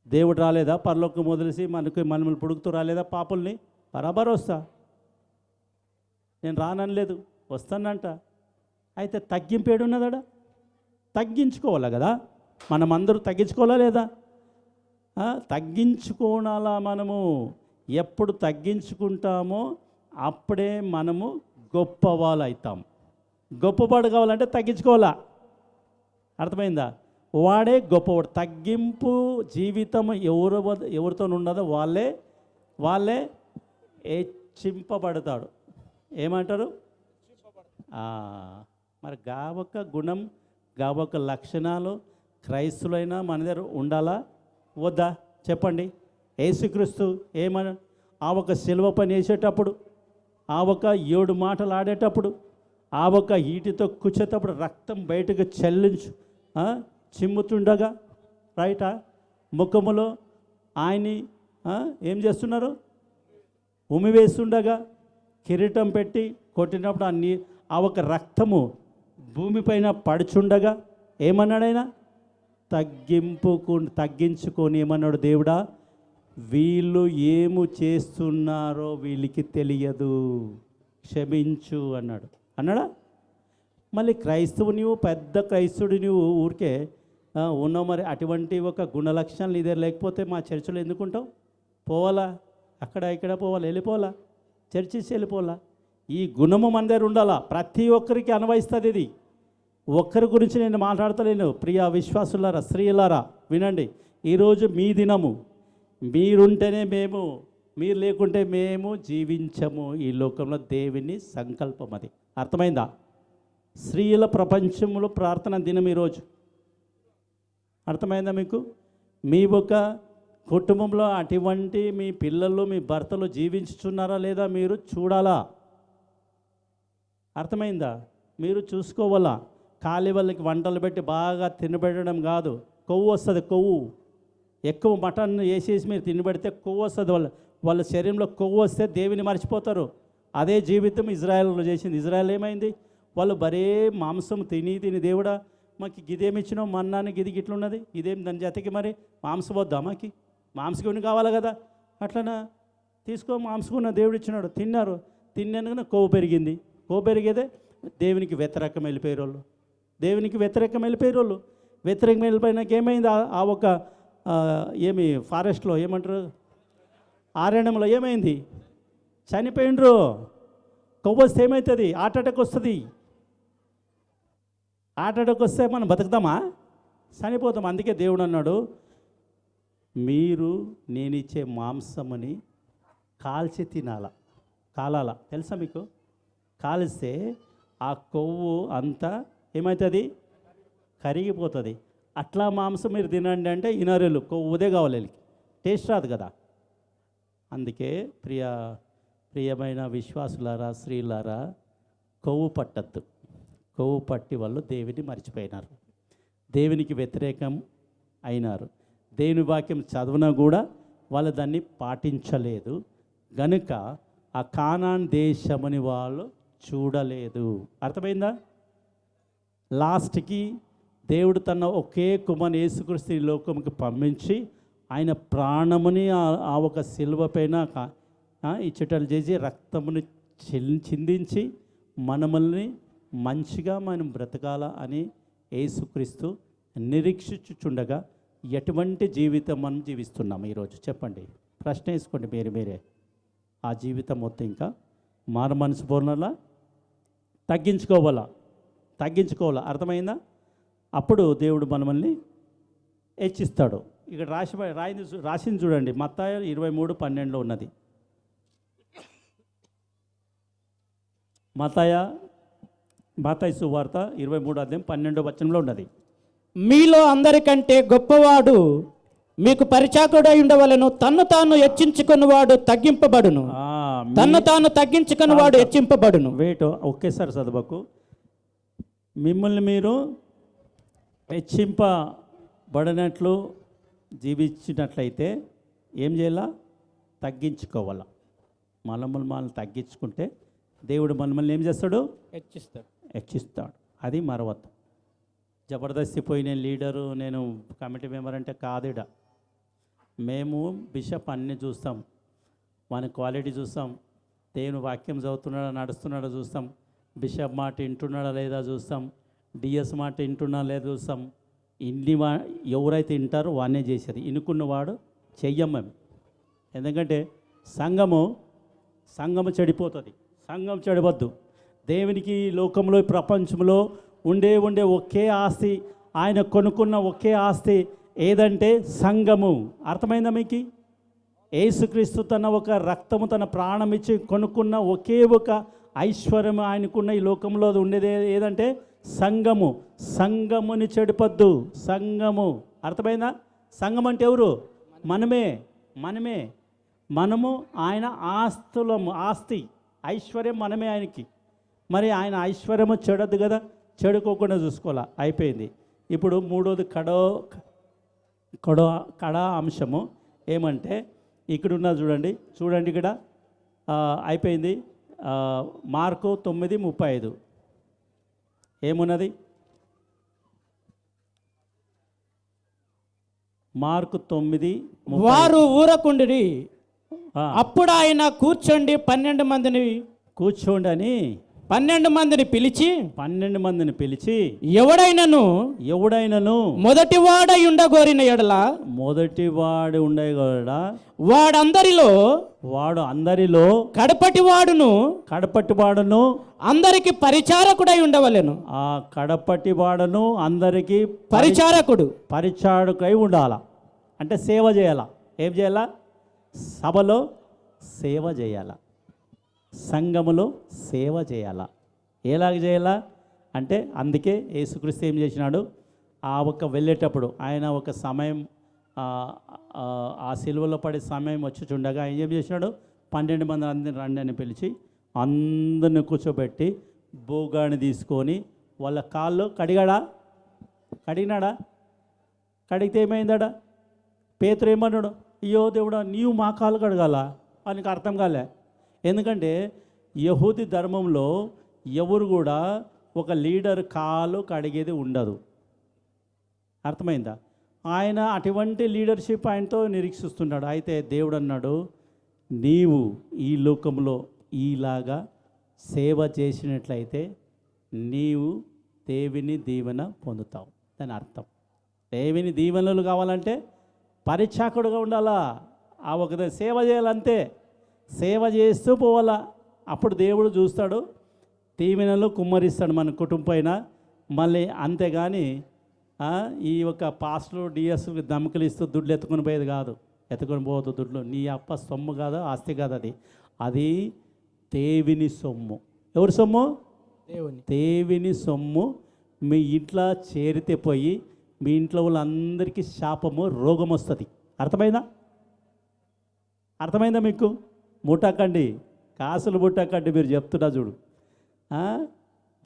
దేవుడు రాలేదా? పరలోకం వదిలేసి మనల్ని పుడుకుతూ రాలేదా పాపుల్ని? బరాబర్ వస్తా. నేను రానలేదు, వస్తానంట. అయితే తగ్గింపు ఏడున్నదాడా? తగ్గించుకోవాలా కదా. మనం అందరూ తగ్గించుకోవాలా లేదా? తగ్గించుకోనాలా. మనము ఎప్పుడు తగ్గించుకుంటామో అప్పుడే మనము గొప్పవాళ్ళు అవుతాం. గొప్పవాడు కావాలంటే తగ్గించుకోవాలా. అర్థమైందా? వాడే గొప్పవాడు. తగ్గింపు జీవితం ఎవరితో ఉండదో వాళ్ళే హెచ్చింపబడతాడు. ఏమంటారు? మరి గావొక్క గుణం, గావొక్క లక్షణాలు క్రైస్తులైనా మన దగ్గర ఉండాలా వద్దా? చెప్పండి. యేసుక్రీస్తు ఏమని ఆ ఒక శిలువ పని వేసేటప్పుడు, ఆ ఒక 7 మాటలు ఆడేటప్పుడు, ఆ ఒక ఈటితో కూర్చేటప్పుడు రక్తం బయటకు చిమ్ముతుండగా రైటా ముఖములో ఆయన్ని ఏం చేస్తున్నారు? ఉమివేస్తుండగా కిరీటం పెట్టి కొట్టినప్పుడు ఆ ఒక రక్తము భూమిపైన పడుచుండగా ఏమన్నాడైనా? తగ్గించుకొని ఏమన్నాడు? దేవుడా, వీళ్ళు ఏము చేస్తున్నారో వీళ్ళకి తెలియదు, క్షమించు అన్నాడా? మళ్ళీ క్రైస్తవు నువ్వు, పెద్ద క్రైస్తవుడు నువ్వు ఊరికే ఉన్నావు. మరి అటువంటి ఒక గుణలక్షణాలు ఇదే లేకపోతే మా చర్చిలో ఎందుకుంటావు? పోవాలా, అక్కడ ఇక్కడ పోవాలా, వెళ్ళిపోవాలా, చర్చిసి వెళ్ళిపోవాలా. ఈ గుణము మన దగ్గర ఉండాలా. ప్రతి ఒక్కరికి అన్వయిస్తుంది ఇది. ఒక్కరి గురించి నేను మాట్లాడతలేను. ప్రియ విశ్వాసులారా, స్త్రీలారా వినండి. ఈరోజు మీ దినము. మీరుంటేనే మేము, మీరు లేకుంటే మేము జీవించము ఈ లోకంలో. దేవుని సంకల్పం అది. అర్థమైందా? స్త్రీల ప్రపంచంలో ప్రార్థన దినం ఈరోజు. అర్థమైందా మీకు? మీ ఒక కుటుంబంలో అటువంటి మీ పిల్లలు, మీ భర్తలు జీవించుచున్నారా లేదా మీరు చూడాలా. అర్థమైందా? మీరు చూసుకోవాలా. ఖాళీ వాళ్ళకి వంటలు పెట్టి బాగా తినబెట్టడం కాదు. కొవ్వు వస్తుంది, కొవ్వు ఎక్కువ మటన్ వేసేసి మీరు తినబెడితే కొవ్వు వస్తుంది. వాళ్ళ శరీరంలో కొవ్వు వస్తే దేవుని మర్చిపోతారు. అదే జీవితం ఇజ్రాయెల్లో చేసింది. ఇజ్రాయెల్ ఏమైంది? వాళ్ళు బరే మాంసం తిని దేవుడా మాకు గిదేమి ఇచ్చినావు, మన్నానికి ఇది గిట్లున్నది, ఇదేం దాని జతకి మరి మాంసం వద్దా, మాకి మాంసం కావాలి కదా, అట్లనా తీసుకో మాంసం దేవుడు ఇచ్చినాడు. తిన్నారు, తిన్నాక కొవ్వు పెరిగింది. కొవ్వు పెరిగేదే దేవునికి వ్యతిరేకం వెళ్ళిపోయారు వాళ్ళు. దేవునికి వ్యతిరేకం వెళ్ళిపోయారు వాళ్ళు. వ్యతిరేకం వెళ్ళిపోయినాక ఏమైంది? ఆ ఒక ఏమి ఫారెస్ట్లో ఏమంటారు, ఆరణ్యంలో ఏమైంది? చనిపోయిండ్రు. కొవ్వు వస్తే ఏమవుతుంది? హార్ట్ అటాక్ వస్తుంది. హార్ట్ అటాక్ వస్తే మనం బతుకుతామా? చనిపోతాం. అందుకే దేవుడు అన్నాడు, మీరు నేనిచ్చే మాంసమని కాల్చి కాలాల. తెలుసా మీకు? కాల్స్తే ఆ కొవ్వు అంతా ఏమవుతుంది? కరిగిపోతుంది. అట్లా మాంసం మీరు తినండి అంటే ఇనరులు కొవ్వుదే కావాలి, టేస్ట్ రాదు కదా. అందుకే ప్రియమైన విశ్వాసులారా, స్త్రీలారా, కొవ్వు పట్టద్దు. కొవ్వు పట్టి వాళ్ళు దేవుని మర్చిపోయినారు, దేవునికి వ్యతిరేకం అయినారు. దేవుని వాక్యం చదివినా కూడా వాళ్ళు దాన్ని పాటించలేదు. గనుక ఆ కానాన్ దేశమని వాళ్ళు చూడలేదు. అర్థమైందా? లాస్ట్కి దేవుడు తన ఒకే కుమారుని యేసుక్రీస్తు ఈ లోకంకి పంపించి ఆయన ప్రాణముని ఆ ఒక సిలువ పైన ఇచ్చటలు చేసి రక్తముని చిందించి మనల్ని మంచిగా మనం బ్రతకాల అని యేసుక్రీస్తు నిరీక్షించుచుండగా ఎటువంటి జీవితం మనం జీవిస్తున్నాం ఈరోజు? చెప్పండి, ప్రశ్న వేసుకోండి మీరే. ఆ జీవితం మొత్తం ఇంకా మారు మనసు పూర్ణలా తగ్గించుకోవాలా. అర్థమైందా? అప్పుడు దేవుడు మనల్ని హెచ్చిస్తాడు. ఇక్కడ రాసింది చూడండి, మత్తయి 23:12 ఉన్నది. మత్తయి సువార్త 23:12 ఉన్నది. మీలో అందరికంటే గొప్పవాడు మీకు పరిచారకుడై ఉండవలెను, తన్ను తాను హెచ్చించుకున్నవాడు తగ్గింపబడును. తన్ను తాను తగ్గించుకున్నవాడు హెచ్చింపబడును. వేటు ఒకేసారి చదవకు. మిమ్మల్ని మీరు హెచ్చింపబడినట్లు జీవించినట్లయితే ఏం చేయాలా? తగ్గించుకోవాలా. మనల్ని తగ్గించుకుంటే దేవుడు మనల్ని ఏం చేస్తాడు? హెచ్చిస్తాడు. అది మరవద్దు. జబర్దస్తి పోయి నేను లీడరు, నేను కమిటీ మెంబర్ అంటే కాదుడ. మేము బిషప్ అన్నీ చూస్తాం, మన క్వాలిటీ చూస్తాం, దేవుని వాక్యం చదువుతున్నాడా నడుస్తున్నాడా చూస్తాం, బిషప్ మాట వింటున్నాడా లేదా చూస్తాం, డిఎస్ మాట వింటున్నాడా లేదా చూస్తాం. ఎవరైతే వింటారో వానే చేసేది, ఇనుకున్నవాడు చెయ్యం మేము. ఎందుకంటే సంఘము చెడిపోతుంది. సంఘం చెడవద్దు. దేవునికి లోకంలో ప్రపంచంలో ఉండే ఒకే ఆస్తి, ఆయన కొనుక్కున్న ఒకే ఆస్తి ఏదంటే సంఘము. అర్థమైందా మీకు? యేసుక్రీస్తు తన ఒక రక్తము, తన ప్రాణం ఇచ్చి కొనుక్కున్న ఒకే ఒక ఐశ్వర్యం ఆయనకున్న ఈ లోకంలో ఉండేది ఏదంటే సంఘము. సంఘముని చెడిపొద్దు. సంఘము అర్థమైందా? సంఘం అంటే ఎవరు? మనము ఆయన ఆస్తి ఐశ్వర్యం మనమే ఆయనకి. మరి ఆయన ఐశ్వర్యము చెడద్దు కదా, చెడుకోకుండా చూసుకోవాలా. అయిపోయింది. ఇప్పుడు మూడోది కడ అంశము ఏమంటే ఇక్కడున్న చూడండి ఇక్కడ అయిపోయింది. మార్కు 9:35 ఏమున్నది? మార్కు 9. వారు ఊరకుండిరి. అప్పుడు ఆయన కూర్చోండి 12 మందిని కూర్చోండి అని 12 మందిని పిలిచి ఎవడైనను మొదటివాడై ఉండగోరిన ఎడల వాడు అందరిలో కడపటి వాడును అందరికి పరిచారకుడై ఉండవలెను. ఆ కడపటి వాడును అందరికి పరిచారకుడై ఉండాలా. అంటే సేవ చేయాలా. ఏం చేయాలా? సభలో సేవ చేయాలా, సంఘములో సేవ చేయాలా. ఎలాగ చేయాలా అంటే అందుకే యేసుక్రీస్తు ఏం చేసినాడు? వెళ్ళేటప్పుడు ఆయన ఒక సమయం ఆ సిలువలో పడే సమయం వచ్చుచుండగా ఆయన ఏం చేసినాడు? 12 మంది అందరిని రండి అని పిలిచి అందరిని కూర్చోబెట్టి బోగాని తీసుకొని వాళ్ళ కాళ్ళు కడిగినాడా? కడిగితే ఏమైందాడా? పేతురు ఏమన్నాడు? అయ్యో దేవుడా, నీవు మా కాళ్ళు కడగాల అని అర్థం కాలే. ఎందుకంటే యహూది ధర్మంలో ఎవరు కూడా ఒక లీడర్ కాలు కడిగేది ఉండదు. అర్థమైందా? ఆయన అటువంటి లీడర్షిప్ ఆయనతో నిరీక్షిస్తున్నాడు. అయితే దేవుడు అన్నాడు, నీవు ఈ లోకంలో ఈలాగా సేవ చేసినట్లయితే నీవు దేవుని దీవెన పొందుతావు. దాని అర్థం దేవుని దీవెనలు కావాలంటే పరిచాకుడుగా ఉండాలా. ఆ ఒక సేవ చేయాలంతే, సేవ చేస్తూ పోవాలా. అప్పుడు దేవుడు చూస్తాడు, దీవెనలు కుమ్మరిస్తాడు మన కుటుంబం పైన. మళ్ళీ అంతేగాని ఈ యొక్క పాస్టర్ డిఎస్ దమ్మకలు ఇస్తూ దుడ్లు ఎత్తుకొని పోయేది కాదు. ఎత్తుకొని పోవద్దు దుడ్లు. నీ అప్ప సొమ్ము కాదు, ఆస్తి కాదు. అది దేవుని సొమ్ము. ఎవరి సొమ్ము? దేవుని సొమ్ము. మీ ఇంట్లో చేరితే పోయి మీ ఇంట్లో వాళ్ళందరికీ శాపము, రోగం వస్తుంది. అర్థమైందా మీకు? ముట్టకండి, కాసులు ముట్టకండి. మీరు చెప్తున్నా చూడు,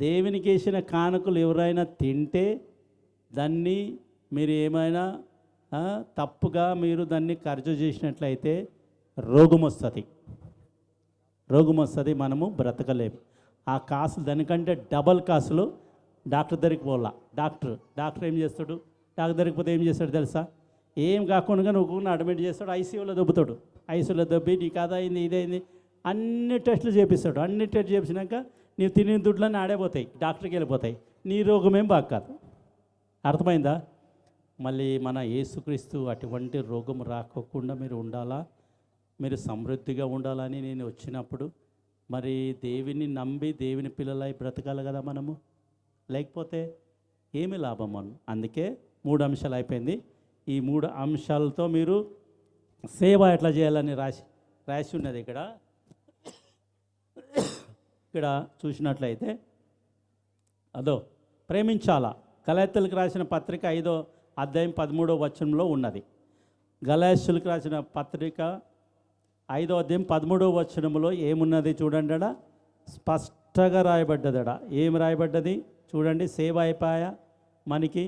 దేవునికి వేసిన కానుకలు ఎవరైనా తింటే దాన్ని మీరు ఏమైనా తప్పుగా మీరు దాన్ని ఖర్చు చేసినట్లయితే రోగం వస్తుంది. మనము బ్రతకలేము. ఆ కాసులు దానికంటే డబల్ కాసులు డాక్టర్ దగ్గరికి పోవాలా. డాక్టర్ ఏం చేస్తాడు? డాక్టర్ దగ్గరికి పోతే ఏం చేస్తాడు తెలుసా? ఏం కాకుండా నువ్వు అడ్మిట్ చేస్తాడు, ఐసీయూలో దొబ్బుతాడు. ఐసీయూలో దొబ్బి నీకు అదైంది ఇదైంది అన్ని టెస్టులు చేపిస్తాడు. అన్ని టెస్ట్ చేపించినాక నీవు తినే దుడ్లన్నీ ఆడైపోతాయి, డాక్టర్కి వెళ్ళిపోతాయి. నీ రోగమేం బాగా కాదు. అర్థమైందా? మళ్ళీ మన యేసుక్రీస్తు అటువంటి రోగం రాకోకుండా మీరు ఉండాలా, మీరు సమృద్ధిగా ఉండాలని నేను వచ్చినప్పుడు మరి దేవుని నమ్మి దేవుని పిల్లలై బ్రతకాలి కదా మనము. లేకపోతే ఏమి లాభం మనం? అందుకే 3 అంశాలు అయిపోయింది. ఈ 3 అంశాలతో మీరు సేవ ఎట్లా చేయాలని రాసి ఉన్నది. ఇక్కడ చూసినట్లయితే ప్రేమించాలా. గలాతీయులకు రాసిన పత్రిక 5వ అధ్యాయం 13వ వచనంలో ఉన్నది. గలాతీయులకు రాసిన పత్రిక 5వ అధ్యాయం 13వ వచనంలో ఏమున్నది చూడండి. స్పష్టంగా రాయబడ్డదడ. ఏం రాయబడ్డది చూడండి. సేవ అయిపోయా మనకి.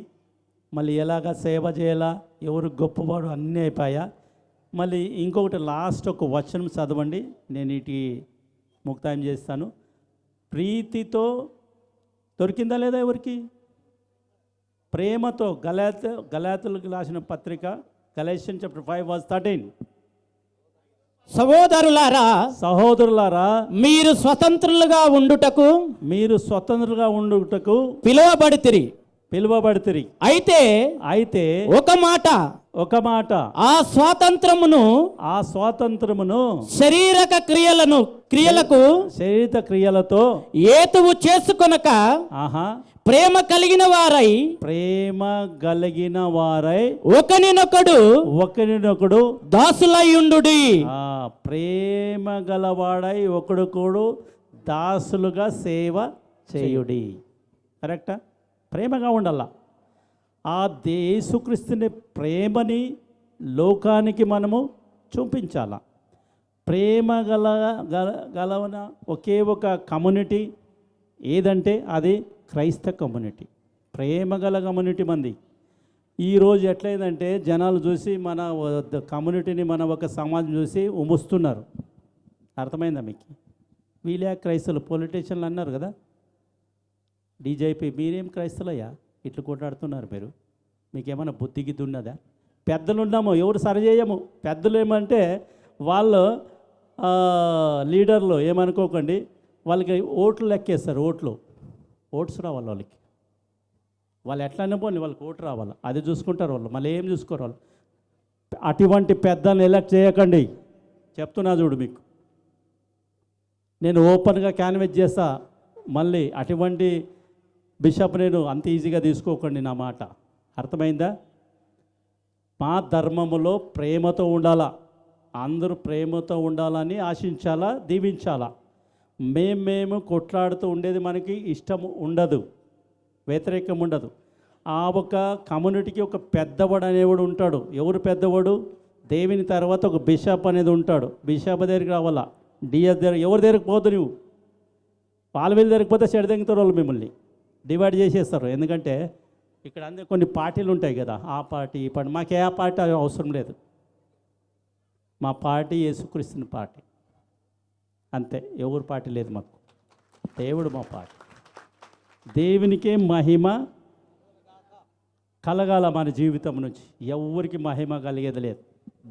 మళ్ళీ ఎలాగా సేవ చేయాలా, ఎవరు గొప్పవాడు అన్నీ అయిపోయా. మళ్ళీ ఇంకొకటి లాస్ట్ ఒక వచనం చదవండి, నేను ఇటు ముక్తాయం చేస్తాను. ప్రీతితో దొరికిందా లేదా ఎవరికి? ప్రేమతో. గలాతీయులకు రాసిన పత్రిక గలాటియన్స్ చాప్టర్ 5:13. సహోదరులారా మీరు స్వతంత్రులుగా ఉండుటకు పిలువబడితిరి. అయితే ఒక మాట ఆ స్వాతంత్రమును శరీరక క్రియలతో ఏతువు చేసుకొనక ప్రేమ కలిగిన వారై ఒకనినొకడు దాసులయ్యుండుడి. ప్రేమ గలవాడై ఒకడుకోడు దాసులుగా సేవ చేయుడి. కరెక్టా? ప్రేమగా ఉండాల. ఆ యేసుక్రీస్తుని ప్రేమని లోకానికి మనము చూపించాల. ప్రేమ గలవన ఒకే ఒక కమ్యూనిటీ ఏదంటే అది క్రైస్తవ కమ్యూనిటీ. ప్రేమ గల కమ్యూనిటీ మంది. ఈరోజు ఎట్లయిందంటే జనాలు చూసి మన కమ్యూనిటీని, మన ఒక సమాజం చూసి ఉముస్తున్నారు. అర్థమైందా మీకు? వీళ్ళే క్రైస్తవులు. పొలిటీషియన్లు అన్నారు కదా, డీజైపీ మీరేం క్రైస్తవులయ్యా ఇట్లు కొట్లాడుతున్నారు మీరు? మీకేమైనా బుద్ధికి ఉన్నదా? పెద్దలు ఉన్నాము, ఎవరు సరిచేయము. పెద్దలు ఏమంటే వాళ్ళు లీడర్లు ఏమనుకోకండి, వాళ్ళకి ఓట్లు లెక్కేస్తారు. ఓట్స్ రావాలి వాళ్ళకి. వాళ్ళు ఎట్లయినా పోనీ వాళ్ళకి ఓటు రావాలి, అది చూసుకుంటారు వాళ్ళు. మళ్ళీ ఏం చూసుకోరు వాళ్ళు. అటువంటి పెద్దల్ని ఎలక్ట్ చేయకండి, చెప్తున్నా చూడు మీకు. నేను ఓపెన్గా క్యాన్వెస్ చేస్తా. మళ్ళీ అటువంటి బిషప్ నేను అంత ఈజీగా తీసుకోకండి నా మాట. అర్థమైందా? మా ధర్మములో ప్రేమతో ఉండాలా, అందరూ ప్రేమతో ఉండాలని ఆశించాలా, దీవించాలా. మేము కొట్లాడుతూ ఉండేది మనకి ఇష్టం ఉండదు, వ్యతిరేకం ఉండదు. ఆ ఒక కమ్యూనిటీకి ఒక పెద్దవాడు అనేవాడు ఉంటాడు. ఎవరు పెద్దవాడు? దేవుని తర్వాత ఒక బిషప్ అనేది ఉంటాడు. బిషప్ దగ్గరికి రావాలా, డిఎస్ దగ్గర. ఎవరి దగ్గరికి పోదు నువ్వు? వాళ్ళ వీళ్ళు దొరికిపోతే చెడదెంగుతారు వాళ్ళు మిమ్మల్ని డివైడ్ చేసేస్తారు. ఎందుకంటే ఇక్కడ అందరూ కొన్ని పార్టీలు ఉంటాయి కదా, ఆ పార్టీ ఈ పార్టీ. మాకు ఏ పార్టీ అవసరం లేదు. మా పార్టీ యేసుక్రీస్తుని పార్టీ, అంతే. ఎవరు పార్టీ లేదు మాకు. దేవుడు మా పార్టీ. దేవునికే మహిమ కలగాల మన జీవితం నుంచి. ఎవరికి మహిమ కలిగేది లేదు,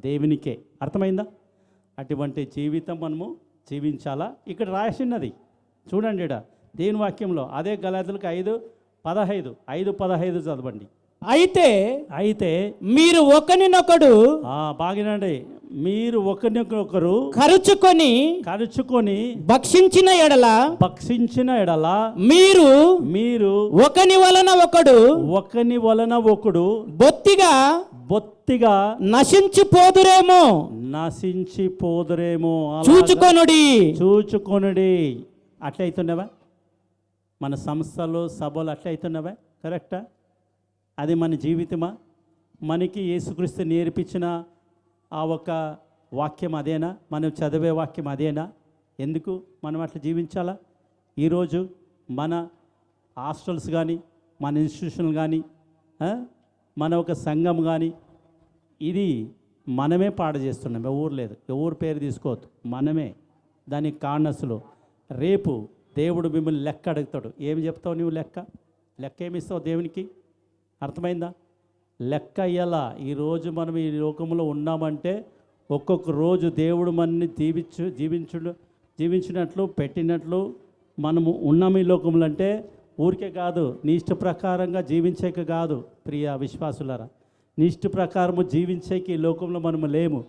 దేవునికే. అర్థమైందా? అటువంటి జీవితం మనము జీవించాలా. ఇక్కడ రాసినది చూడండి, ఇక్కడ దేవుని వాక్యంలో అదే గలాతీయులకు 5:15 చదవండి. అయితే మీరు ఒకరినొకడు బాగినండి. మీరు ఒకరినొకరు ఖర్చుకొని భక్షించిన ఎడల మీరు ఒకని వలన ఒకడు బొత్తిగా నశించిపోదురేమో చూచుకొనుడి. అట్లయితున్నవా మన సంస్థలు సభలు? అట్లయితున్నవా? కరెక్టా? అది మన జీవితమా? మనకి యేసుక్రీస్తు నేర్పించిన ఆ ఒక వాక్యం అదేనా? మనం చదివే వాక్యం అదేనా? ఎందుకు మనం అట్లా జీవించాలా? ఈరోజు మన హాస్టల్స్ కానీ, మన ఇన్స్టిట్యూషన్లు కానీ, మన ఒక సంఘం కానీ, ఇది మనమే పాడు చేస్తున్నాం. ఎవరు లేదు, ఎవరు పేరు తీసుకోవద్దు, మనమే దానికి కారణసులు. రేపు దేవుడు మిమ్మల్ని లెక్క అడుగుతాడు. ఏమి చెప్తావు నువ్వు? లెక్క ఏమి ఇస్తావు దేవునికి? అర్థమైందా? లెక్క ఇయ్యాలా. ఈరోజు మనం ఈ లోకంలో ఉన్నామంటే ఒక్కొక్క రోజు దేవుడు మనని జీవించినట్లు పెట్టినట్లు మనము ఉన్నాము ఈ లోకంలో. అంటే ఊరికే కాదు, నీ ఇష్ట ప్రకారంగా జీవించేక కాదు ప్రియ విశ్వాసులారా. నీ ఇష్ట ప్రకారము జీవించేకి ఈ లోకంలో మనము లేము.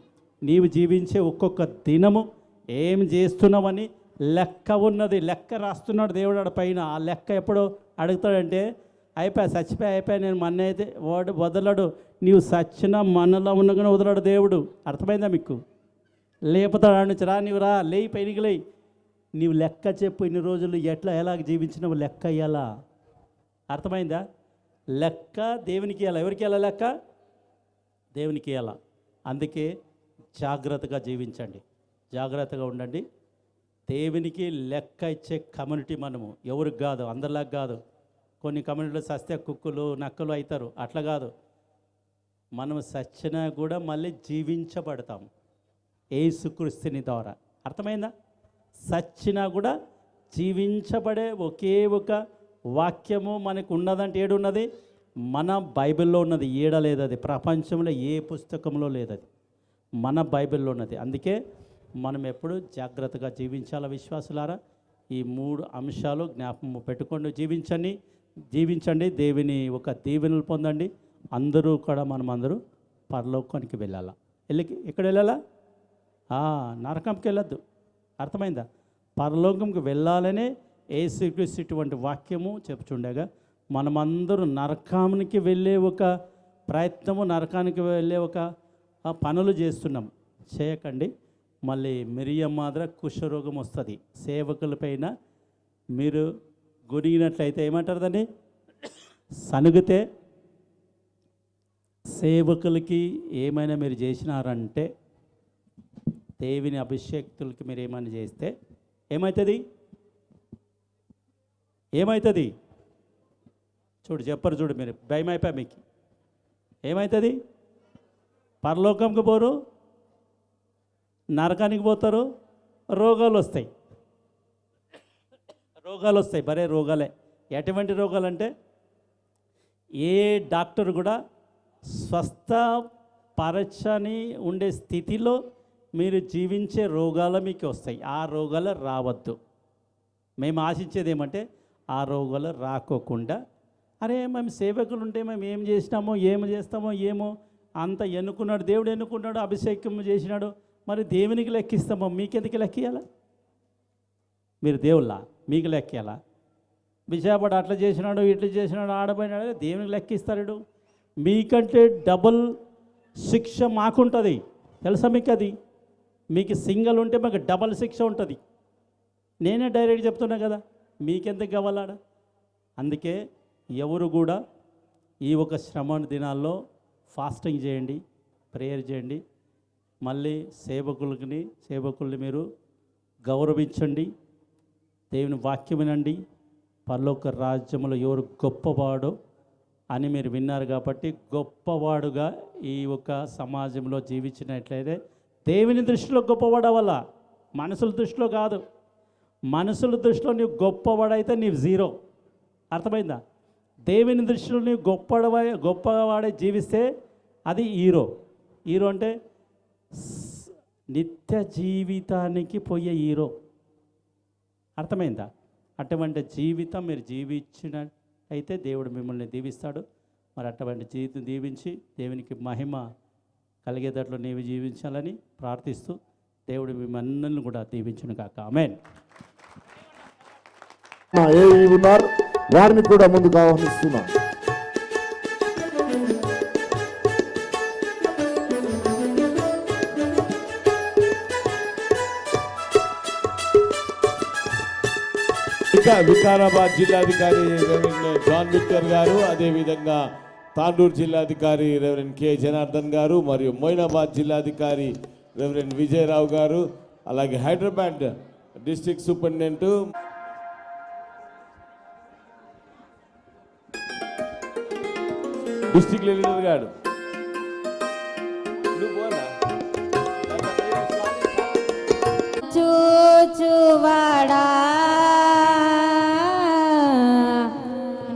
నీవు జీవించే ఒక్కొక్క దినము ఏం చేస్తున్నామని లెక్క ఉన్నది. లెక్క రాస్తున్నాడు దేవుడు ఆడ పైన. ఆ లెక్క ఎప్పుడో అడుగుతాడంటే చచ్చిపోయి నేను అయితే వాడు వదలడు. నీవు సచ్చిన మనలో ఉన్నగానే వదలడు దేవుడు. అర్థమైందా మీకు? లేపుతాడు నుంచి, రా నీవు రా, లేయి పైనకి లేయి, నీవు లెక్క చెప్పు. ఇన్ని రోజులు ఎలాగ జీవించినావు లెక్క ఇయ్యాలా. అర్థమైందా? లెక్క దేవునికి ఇవ్వాలా. ఎవరికి ఇవ్వాలా లెక్క? దేవునికి ఇవ్వాలా. అందుకే జాగ్రత్తగా జీవించండి, జాగ్రత్తగా ఉండండి. దేవునికి లెక్క ఇచ్చే కమ్యూనిటీ మనము. ఎవరికి కాదు, అందరిలాగా కాదు. కొన్ని కమ్యూనిటీలో సస్తే కుక్కలు నక్కలు అవుతారు, అట్లా కాదు. మనం సచ్చినా కూడా మళ్ళీ జీవించబడతాం యేసుక్రీస్తుని ద్వారా. అర్థమైందా? సచ్చినా కూడా జీవించబడే ఒకే ఒక వాక్యము మనకు ఉన్నదంటే ఏడున్నది? మన బైబిల్లో ఉన్నది. ఏడలేదు అది, ప్రపంచంలో ఏ పుస్తకంలో లేదు, అది మన బైబిల్లో ఉన్నది. అందుకే మనం ఎప్పుడు జాగ్రత్తగా జీవించాలా విశ్వాసులారా. ఈ 3 అంశాలు జ్ఞాపకం పెట్టుకొని జీవించండి. దేవుని ఒక దీవెనలు పొందండి. అందరూ కూడా అందరూ పరలోకానికి వెళ్ళాలా. ఎక్కడ వెళ్ళాలా? నరకంకి వెళ్ళొద్దు. అర్థమైందా? పరలోకంకి వెళ్ళాలనే యేసుక్రీస్తు ఇటువంటి వాక్యము చెప్పుచుండగా మనమందరూ నరకానికి వెళ్ళే ఒక ప్రయత్నము, నరకానికి వెళ్ళే ఒక పనులు చేస్తున్నాం. చేయకండి. మళ్ళీ మిరియం మాదిర కుష్ఠరోగం వస్తుంది. సేవకుల పైన మీరు గురిగినట్లయితే ఏమంటారు దాన్ని? సనుగితే సేవకులకి ఏమైనా మీరు చేసినారంటే, దేవుని అభిషేక్తులకి మీరు ఏమైనా చేస్తే ఏమవుతుంది? చెప్పరు. మీరు భయం అయిపోయా మీకు. ఏమవుతుంది? పరలోకంకి పోరు, నరకానికి పోతారు, రోగాలు వస్తాయి. బరే రోగాలే. ఎటువంటి రోగాలంటే ఏ డాక్టర్ కూడా స్వస్థపరచని ఉండే స్థితిలో మీరు జీవించే రోగాలు మీకు వస్తాయి. ఆ రోగాలు రావద్దు. మేము ఆశించేది ఏమంటే ఆ రోగాలు రాకోకుండా, అరే మేము సేవకులు ఉంటే మేము ఏం చేసినామో ఏమో అంత ఎన్నుకున్నాడు దేవుడు, ఎన్నుకున్నాడు, అభిషేకం చేసినాడు, మరి దేవునికి లెక్కిస్తామో? మీకెందుకు లెక్కియాలా? మీరు దేవుళ్ళ, మీకు లెక్కేయాలా? విజయపడ అట్లా చేసినాడు, ఇట్లా చేసినాడు, ఆడపోయినాడు, దేవునికి లెక్కిస్తాడు. మీకంటే డబుల్ శిక్ష మాకుంటుంది, తెలుసా మీకు? అది మీకు సింగిల్ ఉంటే మాకు డబల్ శిక్ష ఉంటుంది. నేనే డైరెక్ట్ చెప్తున్నా కదా, మీకెందుకు కావాలాడ? అందుకే ఎవరు కూడా ఈ ఒక శ్రమణ దినాల్లో ఫాస్టింగ్ చేయండి, ప్రేయర్ చేయండి. మళ్ళీ సేవకుల్ని మీరు గౌరవించండి. దేవుని వాక్యం వినండి. పరలోక రాజ్యములో ఎవరు గొప్పవాడో అని మీరు విన్నారు కాబట్టి గొప్పవాడుగా ఈ ఒక సమాజంలో జీవించినట్లయితే దేవుని దృష్టిలో గొప్పవాడు అవ్వాలా, మనుషుల దృష్టిలో కాదు. మనుషుల దృష్టిలో నీవు గొప్పవాడైతే నీవు జీరో. అర్థమైందా? దేవుని దృష్టిలో నీవు గొప్పవాడే జీవిస్తే అది హీరో. హీరో అంటే నిత్య జీవితానికి పోయే హీరో. అర్థమైందా? అటువంటి జీవితం మీరు జీవించినట్టయితే దేవుడు మిమ్మల్ని దీవిస్తాడు. మరి అటువంటి జీవితం దీవించి దేవునికి మహిమ కలిగేటట్లు నీవు జీవించాలని ప్రార్థిస్తూ దేవుడు మిమ్మల్ని కూడా దీవించును కాక. ఆమేన్. ఉన్నారు, వారిని కూడా ముందుకు ఆహ్వానిస్తున్నాం. వికారాబాద్ జిల్లాధికారి రెవరెండ్ జాన్ విక్టర్ గారు, అదేవిధంగా తాండూరు జిల్లాధికారి రెవరెండ్ కె జనార్దన్ గారు, మరియు మొయినాబాద్ జిల్లాధికారి రెవరెండ్ విజయరావు గారు, అలాగే Hyderabad district superintendent district leader గారు. చూచువాడా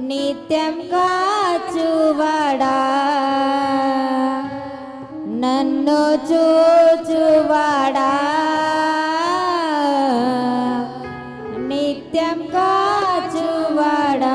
నిత్యం కాచువాడా నన్ను చూచువాడా నిత్యం కాచువాడా.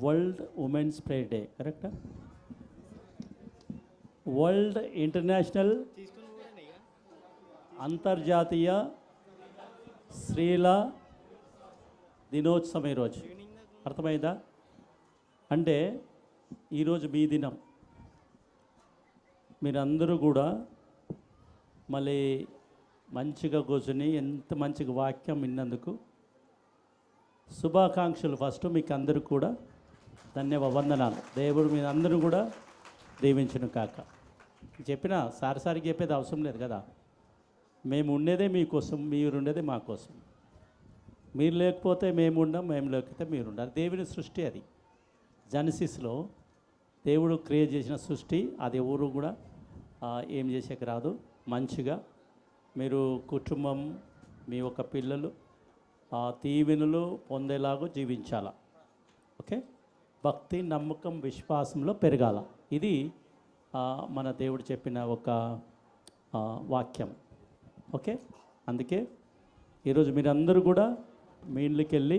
వరల్డ్ ఉమెన్స్ ప్రేయర్ డే, కరెక్టా? వరల్డ్ ఇంటర్నేషనల్ అంతర్జాతీయ స్త్రీల దినోత్సవం ఈరోజు. అర్థమైందా? అంటే ఈరోజు మీ దినం. మీరందరూ కూడా మళ్ళీ మంచిగా కూర్చొని ఎంత మంచిగా వాక్యం విన్నందుకు శుభాకాంక్షలు. ఫస్ట్ మీకు అందరూ కూడా వందనాలు. దేవుడు మీ అందరూ కూడా దీవించును కాక. చెప్పినా సారిసారికి చెప్పేది అవసరం లేదు కదా. మేము ఉండేదే మీకోసం, మీరు ఉండేదే మా కోసం. మీరు లేకపోతే మేము ఉండం, మేము లేకపోతే మీరు ఉండాలి. దేవుని సృష్టి అది. జెనసిస్లో దేవుడు క్రియేట్ చేసిన సృష్టి అది. ఎవరు కూడా ఏం చేసేకి రాదు. మంచిగా మీరు కుటుంబం, మీ యొక్క పిల్లలు దీవెనలు పొందేలాగా జీవించాల. ఓకే, భక్తి, నమ్మకం, విశ్వాసంలో పెరగాల. ఇది మన దేవుడు చెప్పిన ఒక వాక్యం. ఓకే, అందుకే ఈరోజు మీరందరూ కూడా మీ ఇంట్లోకి వెళ్ళి,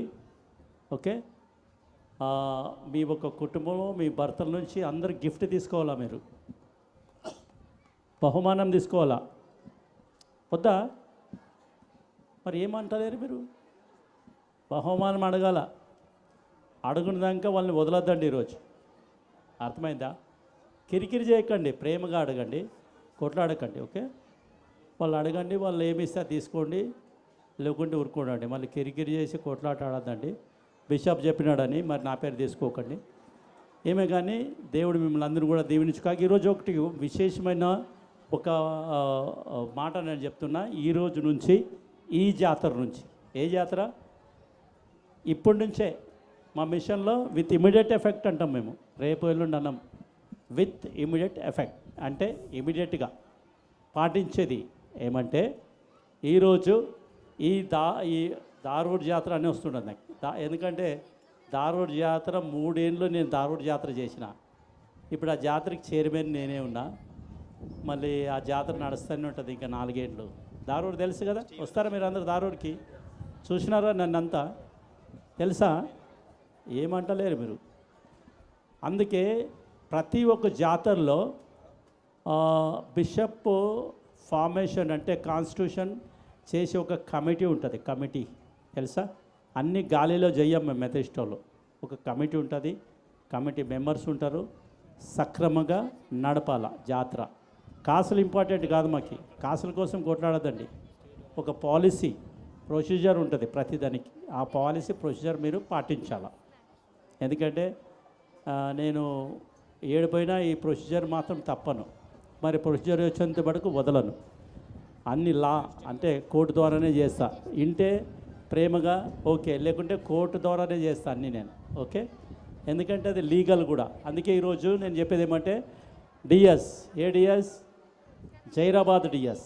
ఓకే, మీ ఒక కుటుంబంలో మీ భర్తల నుంచి అందరు గిఫ్ట్ తీసుకోవాలా, మీరు బహుమానం తీసుకోవాలా. వద్దా? మరి ఏమంటలేరు మీరు? బహుమానం అడగాల. అడుగుదాక వాళ్ళని వదలొద్దండి ఈరోజు. అర్థమైందా? కిరికిరి చేయకండి, ప్రేమగా అడగండి, కొట్లాడకండి. ఓకే, వాళ్ళు అడగండి, వాళ్ళు ఏమి ఇస్తే తీసుకోండి, లేకుంటే ఊరుకోండి. మళ్ళీ కిరికిరి చేసి కొట్లాట ఆడద్దండి. బిషప్ చెప్పినాడని మరి నా పేరు తీసుకోకండి. ఏమే కానీ దేవుడు మిమ్మల్ని అందరూ కూడా దీవించుకాక. ఈరోజు ఒకటి విశేషమైన ఒక మాట నేను చెప్తున్నా. ఈరోజు నుంచి ఈ జాతర నుంచి, ఏ జాతర? ఇప్పటి నుంచే మా మిషన్లో విత్ ఇమీడియట్ ఎఫెక్ట్ అంటాం మేము. రేపు ఎల్లుండి అన్నాం. విత్ ఇమీడియట్ ఎఫెక్ట్ అంటే ఇమీడియట్గా పాటించేది ఏమంటే, ఈరోజు ఈ దారూర్ జాతర అని వస్తుండదు నాకు. ఎందుకంటే దారూర్ జాతర 3 ఏళ్ళు నేను దారూర్ జాతర చేసిన. ఇప్పుడు ఆ జాతరకి చైర్మన్ నేనే ఉన్నా. మళ్ళీ ఆ జాతర నడుస్తూనే ఉంటుంది ఇంకా 4 ఏళ్ళు. దారూర్ తెలుసు కదా, వస్తారా మీరు అందరు దారూర్కి? చూసినారా నన్నంతా? తెలుసా? ఏమంటలేరు మీరు. అందుకే ప్రతి ఒక్క జాతరలో బిషప్ ఫార్మేషన్ అంటే కాన్స్టిట్యూషన్ చేసే ఒక కమిటీ ఉంటుంది. కమిటీ తెలుసా? అన్ని గాలిలో చెయ్యం మేము మెథడిస్టోలో. ఒక కమిటీ ఉంటుంది, కమిటీ మెంబర్స్ ఉంటారు. సక్రమంగా నడపాల జాతర. కాసులు ఇంపార్టెంట్ కాదు మాకు. కాసుల కోసం కొట్లాడదండి. ఒక పాలసీ ప్రొసీజర్ ఉంటుంది ప్రతిదానికి. ఆ పాలసీ ప్రొసీజర్ మీరు పాటించాల. ఎందుకంటే నేను ఏడిపోయినా ఈ ప్రొసీజర్ మాత్రం తప్పను. మరి ప్రొసీజర్ వచ్చేంత వరకు వదలను. అన్ని లా అంటే కోర్టు ద్వారానే చేస్తా. ఇంటే ప్రేమగా ఓకే, లేకుంటే కోర్టు ద్వారానే చేస్తా అన్నీ నేను. ఓకే, ఎందుకంటే అది లీగల్ కూడా. అందుకే ఈరోజు నేను చెప్పేది ఏమంటే, డిఎస్, ఏ డిఎస్? జైరాబాద్ డిఎస్.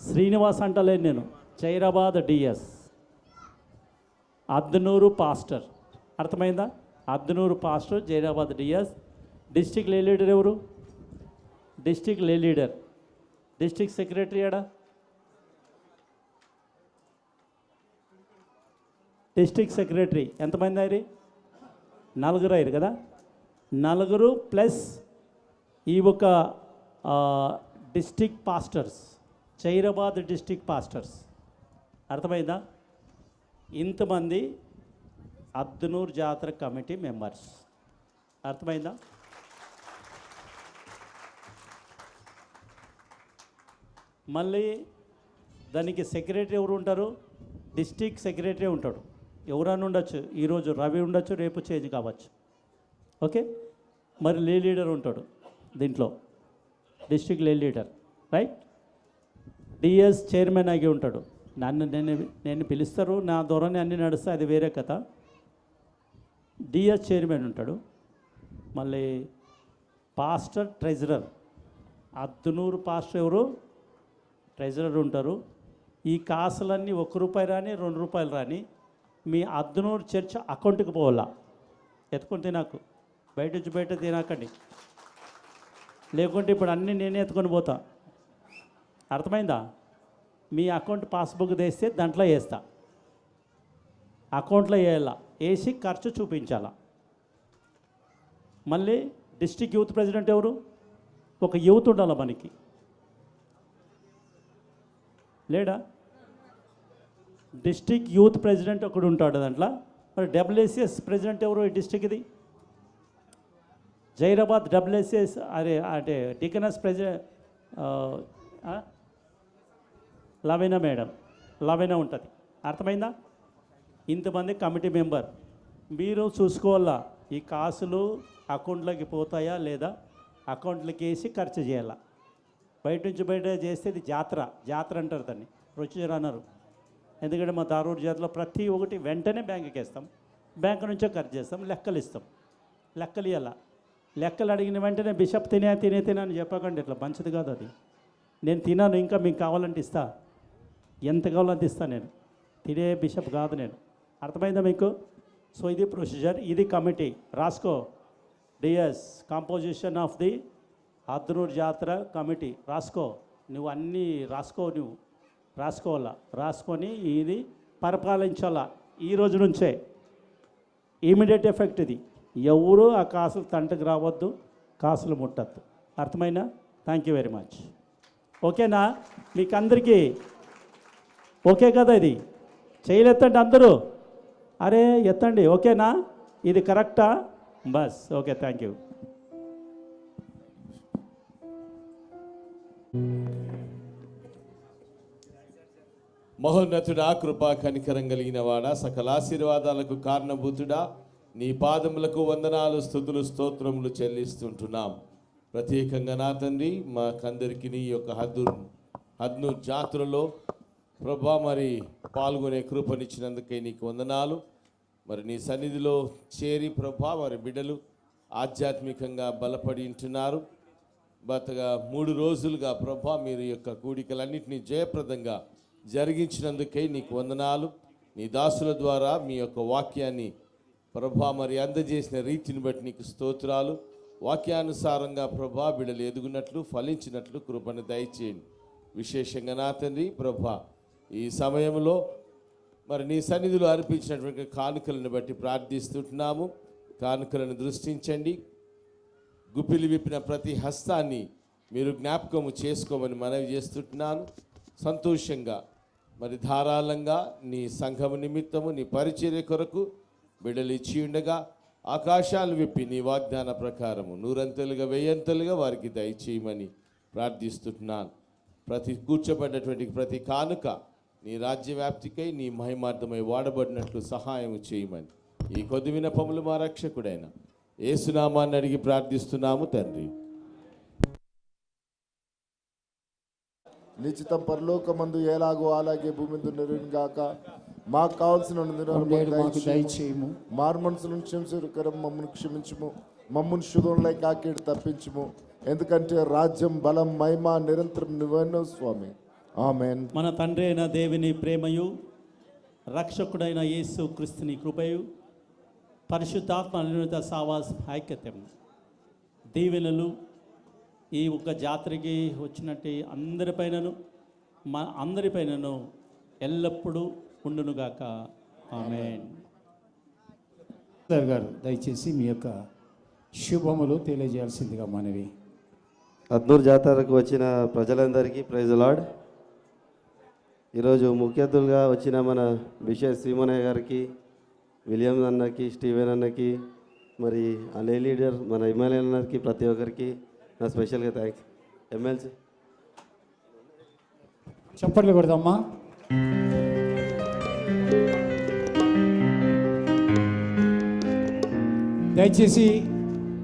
శ్రీనివాస్ అంటలేను నేను, జైరాబాద్ డిఎస్. అద్నూరు పాస్టర్. అర్థమైందా? అద్నూరు పాస్టర్, జైరాబాద్ డిఎస్. డిస్ట్రిక్ట్ లే లీడర్ ఎవరు? డిస్ట్రిక్ట్ లే లీడర్. డిస్ట్రిక్ట్ సెక్రటరీ ఆడా? డిస్ట్రిక్ట్ సెక్రటరీ ఎంతమంది అయ్యారు? 4 అయ్యారు కదా. 4 ప్లస్ ఈ ఒక district pastors, Zaheerabad district pastors. అర్థమైందా? ఇంతమంది అద్నూర్ జాతర కమిటీ మెంబర్స్. అర్థమైందా? మళ్ళీ దానికి సెక్రటరీ ఎవరు ఉంటారు? డిస్ట్రిక్ట్ సెక్రటరీ ఉంటాడు. ఎవరైనా ఉండొచ్చు. ఈరోజు రవి ఉండొచ్చు, రేపు చేంజ్ కావచ్చు. ఓకే, మరి లే లీడర్ ఉంటాడు దీంట్లో, డిస్ట్రిక్ట్ లే లీడర్, రైట్. డిఎస్ చైర్మన్ అయి ఉంటాడు. నేను పిలుస్తారు, నా ధోరణి అన్నీ నడుస్తాయి, అది వేరే కథ. డిఎస్ చైర్మన్ ఉంటాడు. మళ్ళీ పాస్టర్ ట్రెజరర్. అద్నూరు పాస్టర్ ఎవరు? ట్రెజరర్ ఉంటారు. ఈ కాసులన్నీ ₹1 రాని ₹2 రాని మీ అద్నూరు చర్చ్ అకౌంట్కి పోవాలా. ఎత్తుకొని తినాకు, బయట నుంచి బయట తినాకండి. లేకుంటే ఇప్పుడు అన్నీ నేనే ఎత్తుకొని పోతా. అర్థమైందా? మీ అకౌంట్ పాస్బుక్ తెస్తే దాంట్లో వేస్తా. అకౌంట్లో వేయాలా, వేసి ఖర్చు చూపించాలా. మళ్ళీ డిస్ట్రిక్ట్ యూత్ ప్రెసిడెంట్ ఎవరు? ఒక యూత్ ఉండాలి మనకి, లేడా? డిస్ట్రిక్ట్ యూత్ ప్రెసిడెంట్ ఒకడు ఉంటాడు దాంట్లో. మరి డబ్ల్యూఎస్ఎస్ ప్రెసిడెంట్ ఎవరు ఈ డిస్ట్రిక్ట్ది? జైరాబాద్ డబ్ల్యూఎస్ఎస్ అంటే డికనస్ ప్రెసిడెంట్ లవీనా మేడం, లవీనా ఉంటుంది. అర్థమైందా? ఇంతమంది కమిటీ మెంబర్ మీరు చూసుకోవాలా, ఈ కాసులు అకౌంట్లోకి పోతాయా లేదా, అకౌంట్లోకి వేసి ఖర్చు చేయాలా. బయట నుంచి బయట చేస్తే ఇది జాతర అంటారు దాన్ని, ప్రొసీజర్ అన్నారు. ఎందుకంటే మా దారూరు జాతరలో ప్రతి ఒక్కటి వెంటనే బ్యాంకుకి వేస్తాం, బ్యాంకు నుంచో ఖర్చు చేస్తాం, లెక్కలు ఇస్తాం. లెక్కలు ఇవ్వాల. లెక్కలు అడిగిన వెంటనే బిషప్ తినే అని చెప్పకండి, ఇట్లా మంచిది కాదు అది. నేను తినాను, ఇంకా మీకు కావాలంటే ఇస్తా, ఎంత కావాలంటే ఇస్తా. నేను తినే బిషప్ కాదు నేను. అర్థమైందా మీకు? సో ఇది ప్రొసీజర్, ఇది కమిటీ. రాసుకో, డిఎస్ కాంపోజిషన్ ఆఫ్ ది అద్నూర్ జాతర కమిటీ. రాసుకో, నువ్వు అన్నీ నువ్వు రాసుకోవాలా. రాసుకొని ఇది పరిపాలించాలా ఈ రోజు నుంచే. ఇమీడియట్ ఎఫెక్ట్ ఇది. ఎవరు ఆ కాసులు తంటకు రావద్దు, కాసులు ముట్టద్దు. అర్థమైనా? Thank you very much. ఓకేనా మీకు అందరికీ? ఓకే కదా? ఇది చేయలేత్తండి అందరూ. అరే ఎత్తండి. ఓకేనా? ఇది కరెక్టా? Bus okay, thank you. మహోన్నతుడా, కృపా కనికరం కలిగిన వాడా, సకల ఆశీర్వాదాలకు కారణభూతుడా, నీ పాదములకు వందనాలు, స్తుతులు, స్తోత్రములు చెల్లిస్తుంటున్నాం. ప్రత్యేకంగా నా తండ్రి, మాకందరికీ నీ యొక్క హద్ను జాతరలో ప్రభా మరి పాల్గొనే కృపనిచ్చినందుకే నీకు వందనాలు. మరి నీ సన్నిధిలో చేరి ప్రభా మరి బిడ్డలు ఆధ్యాత్మికంగా బలపడి ఉంటున్నారు. గతగా 3 రోజులుగా ప్రభా మీరు యొక్క కూడికలన్నింటినీ జయప్రదంగా జరిగించినందుకే నీకు వందనాలు. నీ దాసుల ద్వారా మీ యొక్క వాక్యాన్ని ప్రభా మరి అందజేసిన రీతిని బట్టి నీకు స్తోత్రాలు. వాక్యానుసారంగా ప్రభా బిడ్డలు ఎదుగునట్లు, ఫలించినట్లు కృపను దయచేయండి. విశేషంగా నా తండ్రి ప్రభా ఈ సమయంలో మరి నీ సన్నిధిలో అర్పించినటువంటి కానుకలను బట్టి ప్రార్థిస్తుంటున్నాము. కానుకలను దృష్టించండి. గుప్పిలి విప్పిన ప్రతి హస్తాన్ని మీరు జ్ఞాపకము చేసుకోమని మనవి చేస్తుంటున్నాను. సంతోషంగా మరి ధారాళంగా నీ సంఘము నిమిత్తము, నీ పరిచర్య కొరకు బిడ్డలు ఇచ్చి ఉండగా ఆకాశాలు విప్పి నీ వాగ్దాన ప్రకారము 100 100 వారికి దయచేయమని ప్రార్థిస్తున్నాను. కూర్చోబడినటువంటి ప్రతి కానుక నీ రాజ్య వ్యాప్తికై, నీ మహిమార్థమై వాడబడినట్లు సహాయం చేయమని ఈ కొద్ది విన్నపములు మా రక్షకుడైన యేసునామాన్ని అడిగి ప్రార్థిస్తున్నాము తండ్రి. నిశ్చితం పరలోకమందు ఎలాగో అలాగే భూమి మీద నెరవేరుగాక. మాకు కావాల్సిన దయచేయము. మారు మనసులను క్షమించకరం మమ్మల్ని క్షమించము. మమ్మల్ని శుధంలో కాకేడు తప్పించము. ఎందుకంటే రాజ్యం, బలం, మహిమ నిరంతరం నువ్వెన్నో స్వామి. ఆమేన్. మన తండ్రి అయిన దేవుని ప్రేమయు, రక్షకుడైన యేసు క్రీస్తుని కృపయు, పరిశుద్ధాత్మ అన్యోన్యత సావాస ఐక్యతము, దీవెనలు ఈ ఒక్క జాతరకి వచ్చినట్టు అందరిపైనను ఎల్లప్పుడూ ఉండునుగాక. ఆమేన్. గారు దయచేసి మీ యొక్క శుభములు తెలియజేయాల్సిందిగా మనవి. అద్నూర్ జాతరకు వచ్చిన ప్రజలందరికీ ప్రైజ్ లార్డ్. ఈరోజు ముఖ్య అతిథులుగా వచ్చిన మన బిషప్ శ్రీమనయ్య గారికి, విలియం అన్నకి, స్టీవెన్ అన్నకి, మరి ఆ లీడర్ మన ఎమ్మెల్యే అన్నకి, ప్రతి ఒక్కరికి నా స్పెషల్గా థ్యాంక్స్. ఎమ్మెల్సీ చప్పట్లు కొడదామా.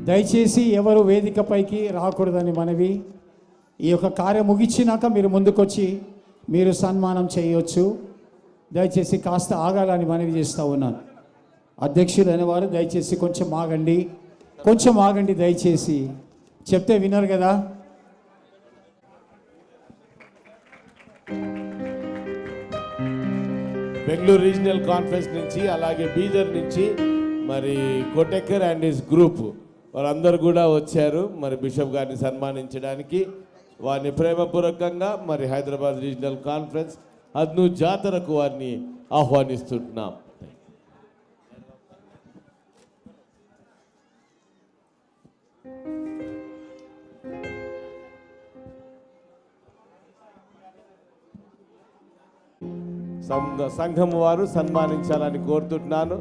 దయచేసి ఎవరు వేదికపైకి రాకూడదని మనవి. ఈ యొక్క కార్యం ముగించినాక మీరు ముందుకొచ్చి మీరు సన్మానం చేయవచ్చు. దయచేసి కాస్త ఆగాలని మనవి చేస్తూ ఉన్నాను. అధ్యక్షులు అనేవారు దయచేసి కొంచెం ఆగండి దయచేసి. చెప్తే వినరు కదా. బెంగళూరు రీజనల్ కాన్ఫరెన్స్ నుంచి, అలాగే బీదర్ నుంచి మరి కోటెక్కర్ అండ్ హిస్ గ్రూప్ వారందరూ కూడా వచ్చారు మరి బిషప్ గారిని సన్మానించడానికి. వారిని ప్రేమపూర్వకంగా మరి హైదరాబాద్ రీజనల్ కాన్ఫరెన్స్ అద్నూర్ జాతరకు వారిని ఆహ్వానిస్తున్నాం. సంఘం వారు సన్మానించాలని కోరుతున్నాను.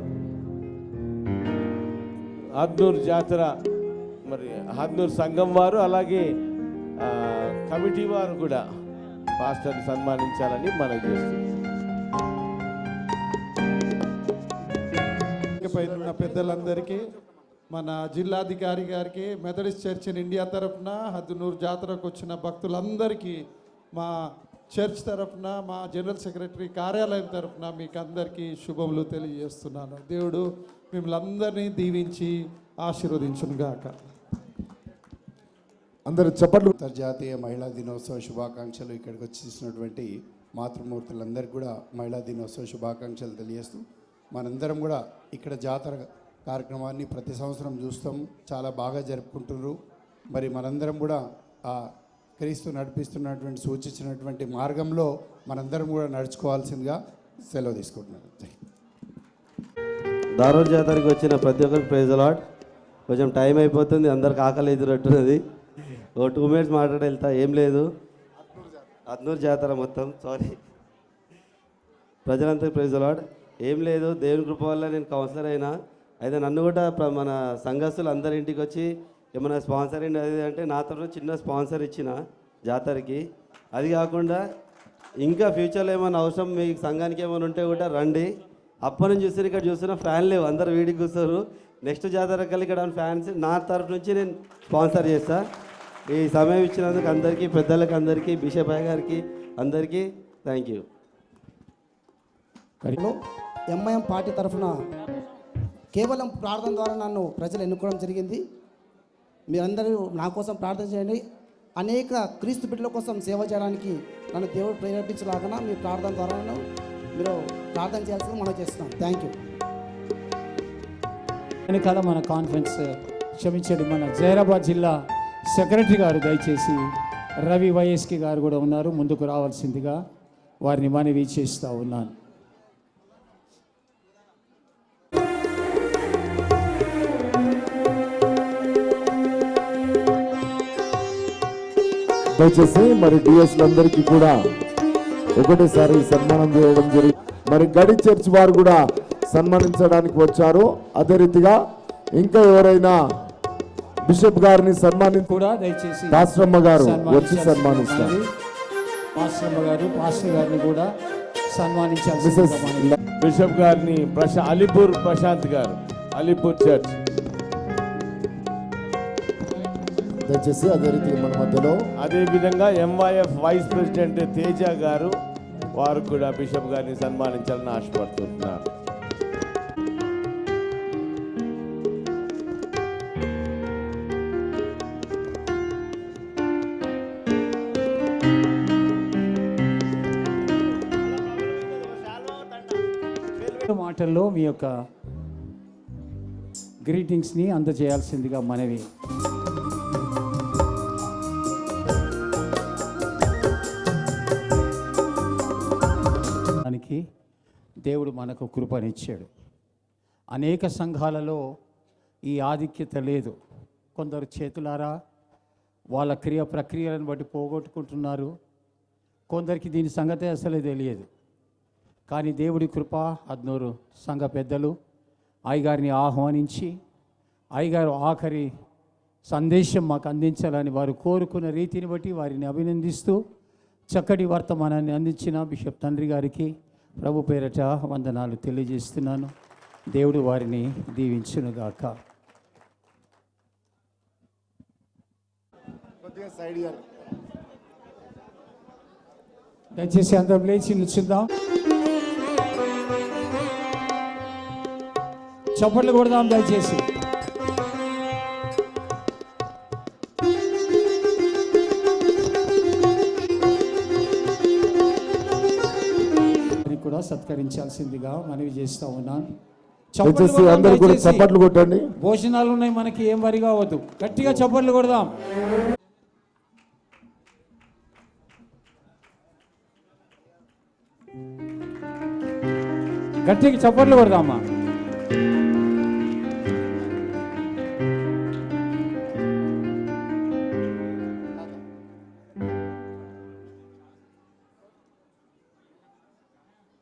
హద్నూర్ జాతర మరి హద్నూర్ సంఘం వారు అలాగే కమిటీ వారు కూడా పాస్టర్ని సన్మానించాలని మనవి చేస్తున్నాం. పైన ఉన్న పెద్దలందరికీ, మన జిల్లాధికారి గారికి, మెథడిస్ట్ చర్చ్ ఇన్ ఇండియా తరఫున, హద్నూర్ జాతరకు వచ్చిన భక్తులందరికీ, మా చర్చ్ తరఫున, మా జనరల్ సెక్రటరీ కార్యాలయం తరఫున మీకు అందరికీ శుభములు తెలియజేస్తున్నాను. దేవుడు మిమ్మల్ని అందరినీ దీవించి ఆశీర్వదించునుగాక. అందరు చప్పట్లు. అంతర్జాతీయ మహిళా దినోత్సవ శుభాకాంక్షలు. ఇక్కడికి వచ్చేసినటువంటి మాతృమూర్తులందరికీ కూడా మహిళా దినోత్సవ శుభాకాంక్షలు తెలియజేస్తూ, మనందరం కూడా ఇక్కడ జాతర కార్యక్రమాన్ని ప్రతి సంవత్సరం చూస్తాం, చాలా బాగా జరుపుకుంటున్నారు. మరి మనందరం కూడా ఆ క్రీస్తు నడిపిస్తున్నటువంటి సూచించినటువంటి మార్గంలో మనందరం కూడా నడుచుకోవాల్సిందిగా సెలవు తీసుకుంటున్నాను. దారూర్ జాతరకి వచ్చిన ప్రతి ఒక్కరికి ప్రైజ్ లార్డ్. కొంచెం టైం అయిపోతుంది, అందరికి ఆకలి ఎదురట్టున్నది. ఓ 2 minutes మాట్లాడి వెళ్తా. ఏం లేదు, హద్నూర్ జాతర మొత్తం సారీ ప్రజలందరికీ ప్రైజ్ లార్డ్. ఏం లేదు, దేవుని కృప వల్ల నేను కౌన్సిలర్ అయినా. అయితే నన్ను కూడా మన సంఘస్థులు అందరి ఇంటికి వచ్చి ఏమైనా స్పాన్సర్ అయింది అది అంటే నా తరఫున చిన్న స్పాన్సర్ ఇచ్చిన జాతరకి. అది కాకుండా ఇంకా ఫ్యూచర్లో ఏమైనా అవసరం మీ సంఘానికి ఏమైనా ఉంటే కూడా రండి. అప్పటి నుంచి చూస్తే ఇక్కడ చూస్తున్న ఫ్యాన్ లేవు, అందరు వీడికి కూర్చోరు. నెక్స్ట్ జాతర కలిగి ఇక్కడ ఫ్యాన్స్ నా తరఫు నుంచి నేను స్పాన్సర్ చేస్తా. ఈ సమయం ఇచ్చినందుకు అందరికీ, పెద్దలకు అందరికీ, బిషప్ గారికి అందరికీ థ్యాంక్ యూ. ఎంఐఎం పార్టీ తరఫున కేవలం ప్రార్థన ద్వారా నన్ను ప్రజలు ఎన్నుకోవడం జరిగింది. మీరందరూ నా కోసం ప్రార్థన చేయండి. అనేక క్రీస్తు బిడ్డల కోసం సేవ చేయడానికి నన్ను దేవుడు ప్రేరేపించలాగా మీ ప్రార్థన ద్వారా మీరు ప్రార్థన చేయాల్సింది మనం చేస్తున్నాం. Thank you. వెనకాల మన కాన్ఫరెన్స్ క్షమించండి, మన జైరాబాద్ జిల్లా సెక్రటరీ గారు దయచేసి రవి వైఎస్కి గారు కూడా ఉన్నారు, ముందుకు రావాల్సిందిగా వారిని మనవి చేస్తూ ఉన్నాను. దయచేసి మరి డిఎస్లందరికీ కూడా ఒకటేసారి సన్మానం చేయడం జరిగింది. మరి గడి చర్చ్ వారు కూడా సన్మానించడానికి వచ్చారు. అదే రీతిగా ఇంకా ఎవరైనా బిషప్ గారిని కూడా దయచేసి పాస్టమ్మ గారు వచ్చి సన్మానిస్తారు. పాస్టమ్మ గారు పాస్టర్ గారిని కూడా సన్మానించాల్సి. బిషప్ గారిని అలీపూర్ ప్రశాంత్ గారు, అలీపూర్ చర్చ్. దయచేసి అదే రీతి మన మధ్యలో అదేవిధంగా ఎంవైఎఫ్ వైస్ ప్రెసిడెంట్ తేజ గారు, వారు కూడా బిషప్ గారిని సన్మానించాలని ఆశపడుతున్నారు. మాటల్లో మీ యొక్క గ్రీటింగ్స్ని అందజేయాల్సిందిగా మనవి. దేవుడు మనకు కృపనిచ్చాడు. అనేక సంఘాలలో ఈ ఆధిక్యత లేదు. కొందరు చేతులారా వాళ్ళ ప్రక్రియలను బట్టి పోగొట్టుకుంటున్నారు. కొందరికి దీని సంగతే అసలే తెలియదు. కానీ దేవుడి కృప, హద్నూరు సంఘ పెద్దలు అయ్యగారిని ఆహ్వానించి అయ్యగారు ఆఖరి సందేశం మాకు అందించాలని వారు కోరుకున్న రీతిని బట్టి వారిని అభినందిస్తూ చక్కటి వర్తమానాన్ని అందించిన బిషప్ తండ్రి గారికి ప్రభు పేరట వందనాలు తెలియజేస్తున్నాను. దేవుడు వారిని దీవించునుగాక. దయచేసి అందరం లేచి నిల్చుందాం, చప్పట్లు కొడదాం దయచేసి. కూడా సత్కరించాల్సిందిగా మనవి చేస్తూ ఉన్నాను. అందరూ కూడా చప్పట్లు కొట్టండి. భోజనాలు ఉన్నాయి, మనకి ఏం వరి కావద్దు. గట్టిగా చప్పట్లు కొడదాం. గట్టిగా చప్పట్లు కొడదామా.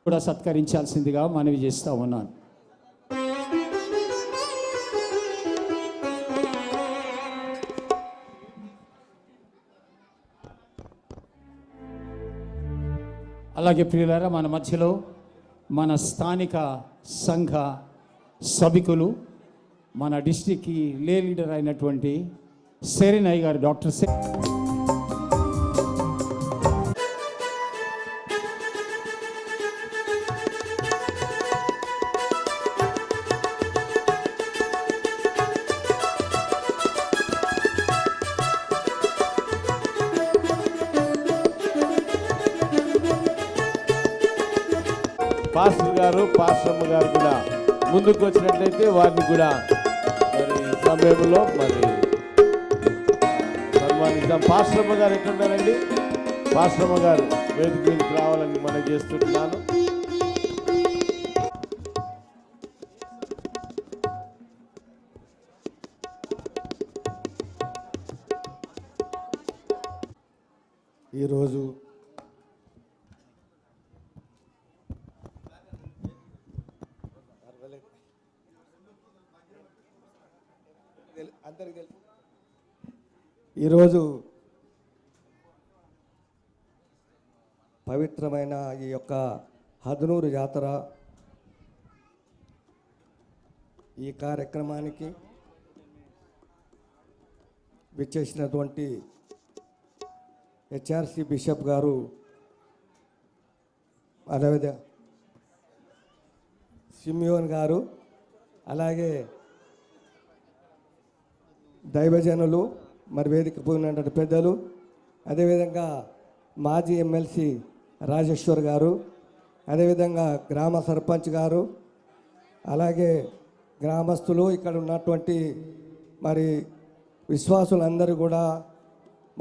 కూడా సత్కరించాల్సిందిగా మనవి చేస్తూ ఉన్నాను. అలాగే ప్రియులారా, మన మధ్యలో మన స్థానిక సంఘ సభికులు, మన డిస్టిక్కి లీడర్ అయినటువంటి సెరీనయ్య గారు, డాక్టర్ పాస్టర్ గారు, పాస్టమ్మ గారు కూడా ముందుకు వచ్చినట్లయితే వారిని కూడా మరి సమయంలో మరి సన్మానిద్దాం. పాస్టమ్మ గారు ఎక్కడున్నారండి? పాస్టమ్మ గారు వేదిక మీదకి రావాలని మనం చేస్తున్నాను. ఈరోజు పవిత్రమైన ఈ యొక్క హద్నూరు జాతర ఈ కార్యక్రమానికి విచ్చేసినటువంటి హెచ్ఆర్సి బిషప్ గారు, అదేవిధంగా సిమియోన్ గారు, అలాగే దైవజనులు, మరి వేదిక పోయినటువంటి పెద్దలు, అదేవిధంగా మాజీ ఎమ్మెల్సీ రాజేశ్వర్ గారు, అదేవిధంగా గ్రామ సర్పంచ్ గారు, అలాగే గ్రామస్తులు, ఇక్కడ ఉన్నటువంటి మరి విశ్వాసులందరూ కూడా,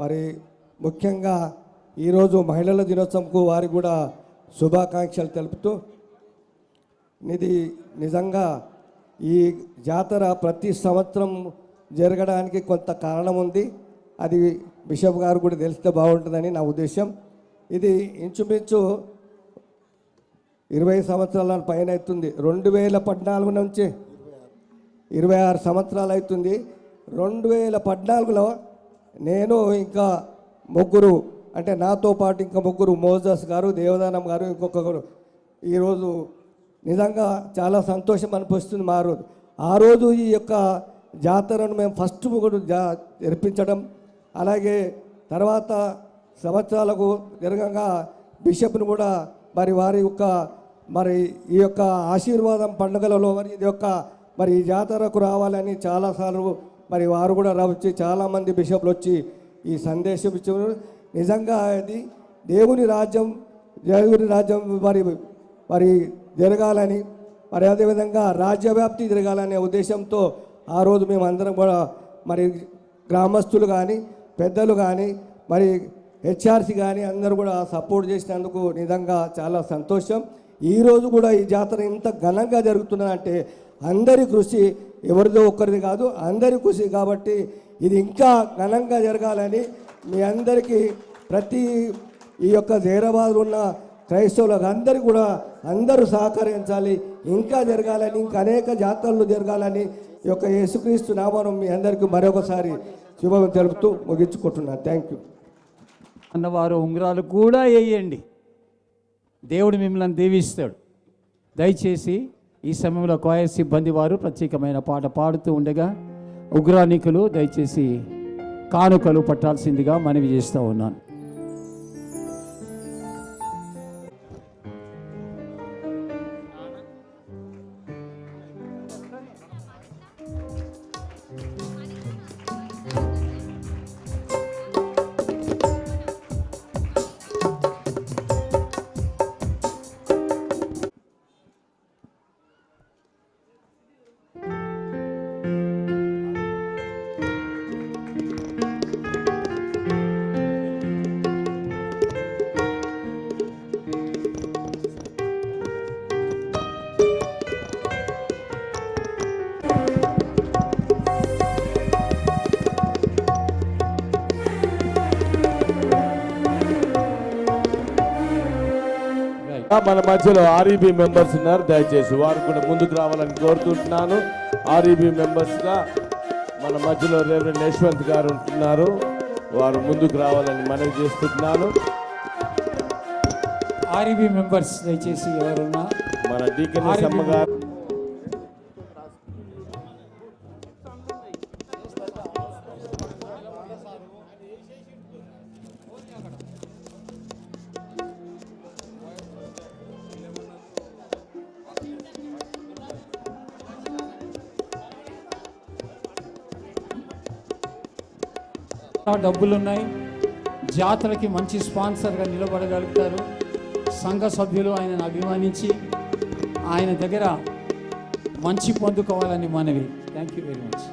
మరి ముఖ్యంగా ఈరోజు మహిళల దినోత్సవంకు వారికి కూడా శుభాకాంక్షలు తెలుపుతూ, ఇది నిజంగా ఈ జాతర ప్రతి సంవత్సరం జరగడానికి కొంత కారణం ఉంది. అది బిషప్ గారు కూడా తెలిస్తే బాగుంటుందని నా ఉద్దేశం. ఇది ఇంచుమించు 20 సంవత్సరాల పైన అవుతుంది. 2014 నుంచి 26 సంవత్సరాలు అవుతుంది. 2014లో నేను ఇంకా ముగ్గురు, అంటే నాతో పాటు ఇంకా ముగ్గురు, మోజస్ గారు, దేవదానం గారు, ఇంకొకరు, ఈరోజు నిజంగా చాలా సంతోషం అనిపిస్తుంది. ఆ రోజు ఈ యొక్క జాతరను మేము ఫస్ట్ కూడా జరిపించడం, అలాగే తర్వాత సంవత్సరాలకు జరగగా బిషప్ను కూడా మరి వారి యొక్క మరి ఈ యొక్క ఆశీర్వాదం పండుగలలో మరి ఇది యొక్క మరి ఈ జాతరకు రావాలని చాలాసార్లు మరి వారు కూడా వచ్చి చాలామంది బిషప్లు వచ్చి ఈ సందేశం ఇచ్చారు. నిజంగా అది దేవుని రాజ్యం మరి జరగాలని, మరి అదేవిధంగా రాజ్యవ్యాప్తి జరగాలనే ఉద్దేశంతో ఆ రోజు మేము అందరం కూడా మరి గ్రామస్తులు కానీ, పెద్దలు కానీ, మరి హెచ్ఆర్సి కానీ అందరూ కూడా సపోర్ట్ చేసినందుకు నిజంగా చాలా సంతోషం. ఈరోజు కూడా ఈ జాతర ఇంత ఘనంగా జరుగుతున్నదంటే అందరి కృషి, ఎవరిదో ఒక్కరిది కాదు, అందరి కృషి. కాబట్టి ఇది ఇంకా ఘనంగా జరగాలని మీ అందరికీ, ప్రతి ఈ యొక్క హైదరాబాద్లో ఉన్న క్రైస్తవులకు అందరికీ కూడా అందరూ సహకరించాలి, ఇంకా జరగాలని, ఇంకా అనేక జాతరలు జరగాలని ఈ యొక్క యేసుక్రీస్తు నామం మీ అందరికీ మరొకసారి శుభం తెలుపుతూ ముగించుకుంటున్నాను. Thank you. అన్నవారు ఉంగరాలు కూడా వేయండి, దేవుడు మిమ్మల్ని దీవిస్తాడు. దయచేసి ఈ సమయంలో క్వైర్ సిబ్బంది వారు ప్రత్యేకమైన పాట పాడుతూ ఉండగా ఉగ్రానికులు దయచేసి కానుకలు పట్టాల్సిందిగా మనవి చేస్తూ ఉన్నాను. మన మధ్యలో ఆర్ఈబీ మెంబర్స్ ఉన్నారు, దయచేసి వారు కూడా ముందుకు రావాలని కోరుతుంటున్నాను. ఆర్ఈబీ మెంబర్స్గా మన మధ్యలో రెవరెండ్ యశ్వంత్ గారు ఉంటున్నారు, వారు ముందుకు రావాలని మనవి చేస్తున్నాను. ఆర్ఈబీ మెంబర్స్ దయచేసి ఎవరున్నా మన డీకెన్ సమ్మ గారు, డబ్బులున్నాయి, జాతరకి మంచి స్పాన్సర్గా నిలబడగలుగుతారు. సంఘ సభ్యులు ఆయనను అభిమానించి ఆయన దగ్గర మంచి పొందుకోవాలని మనవి. Thank you very much.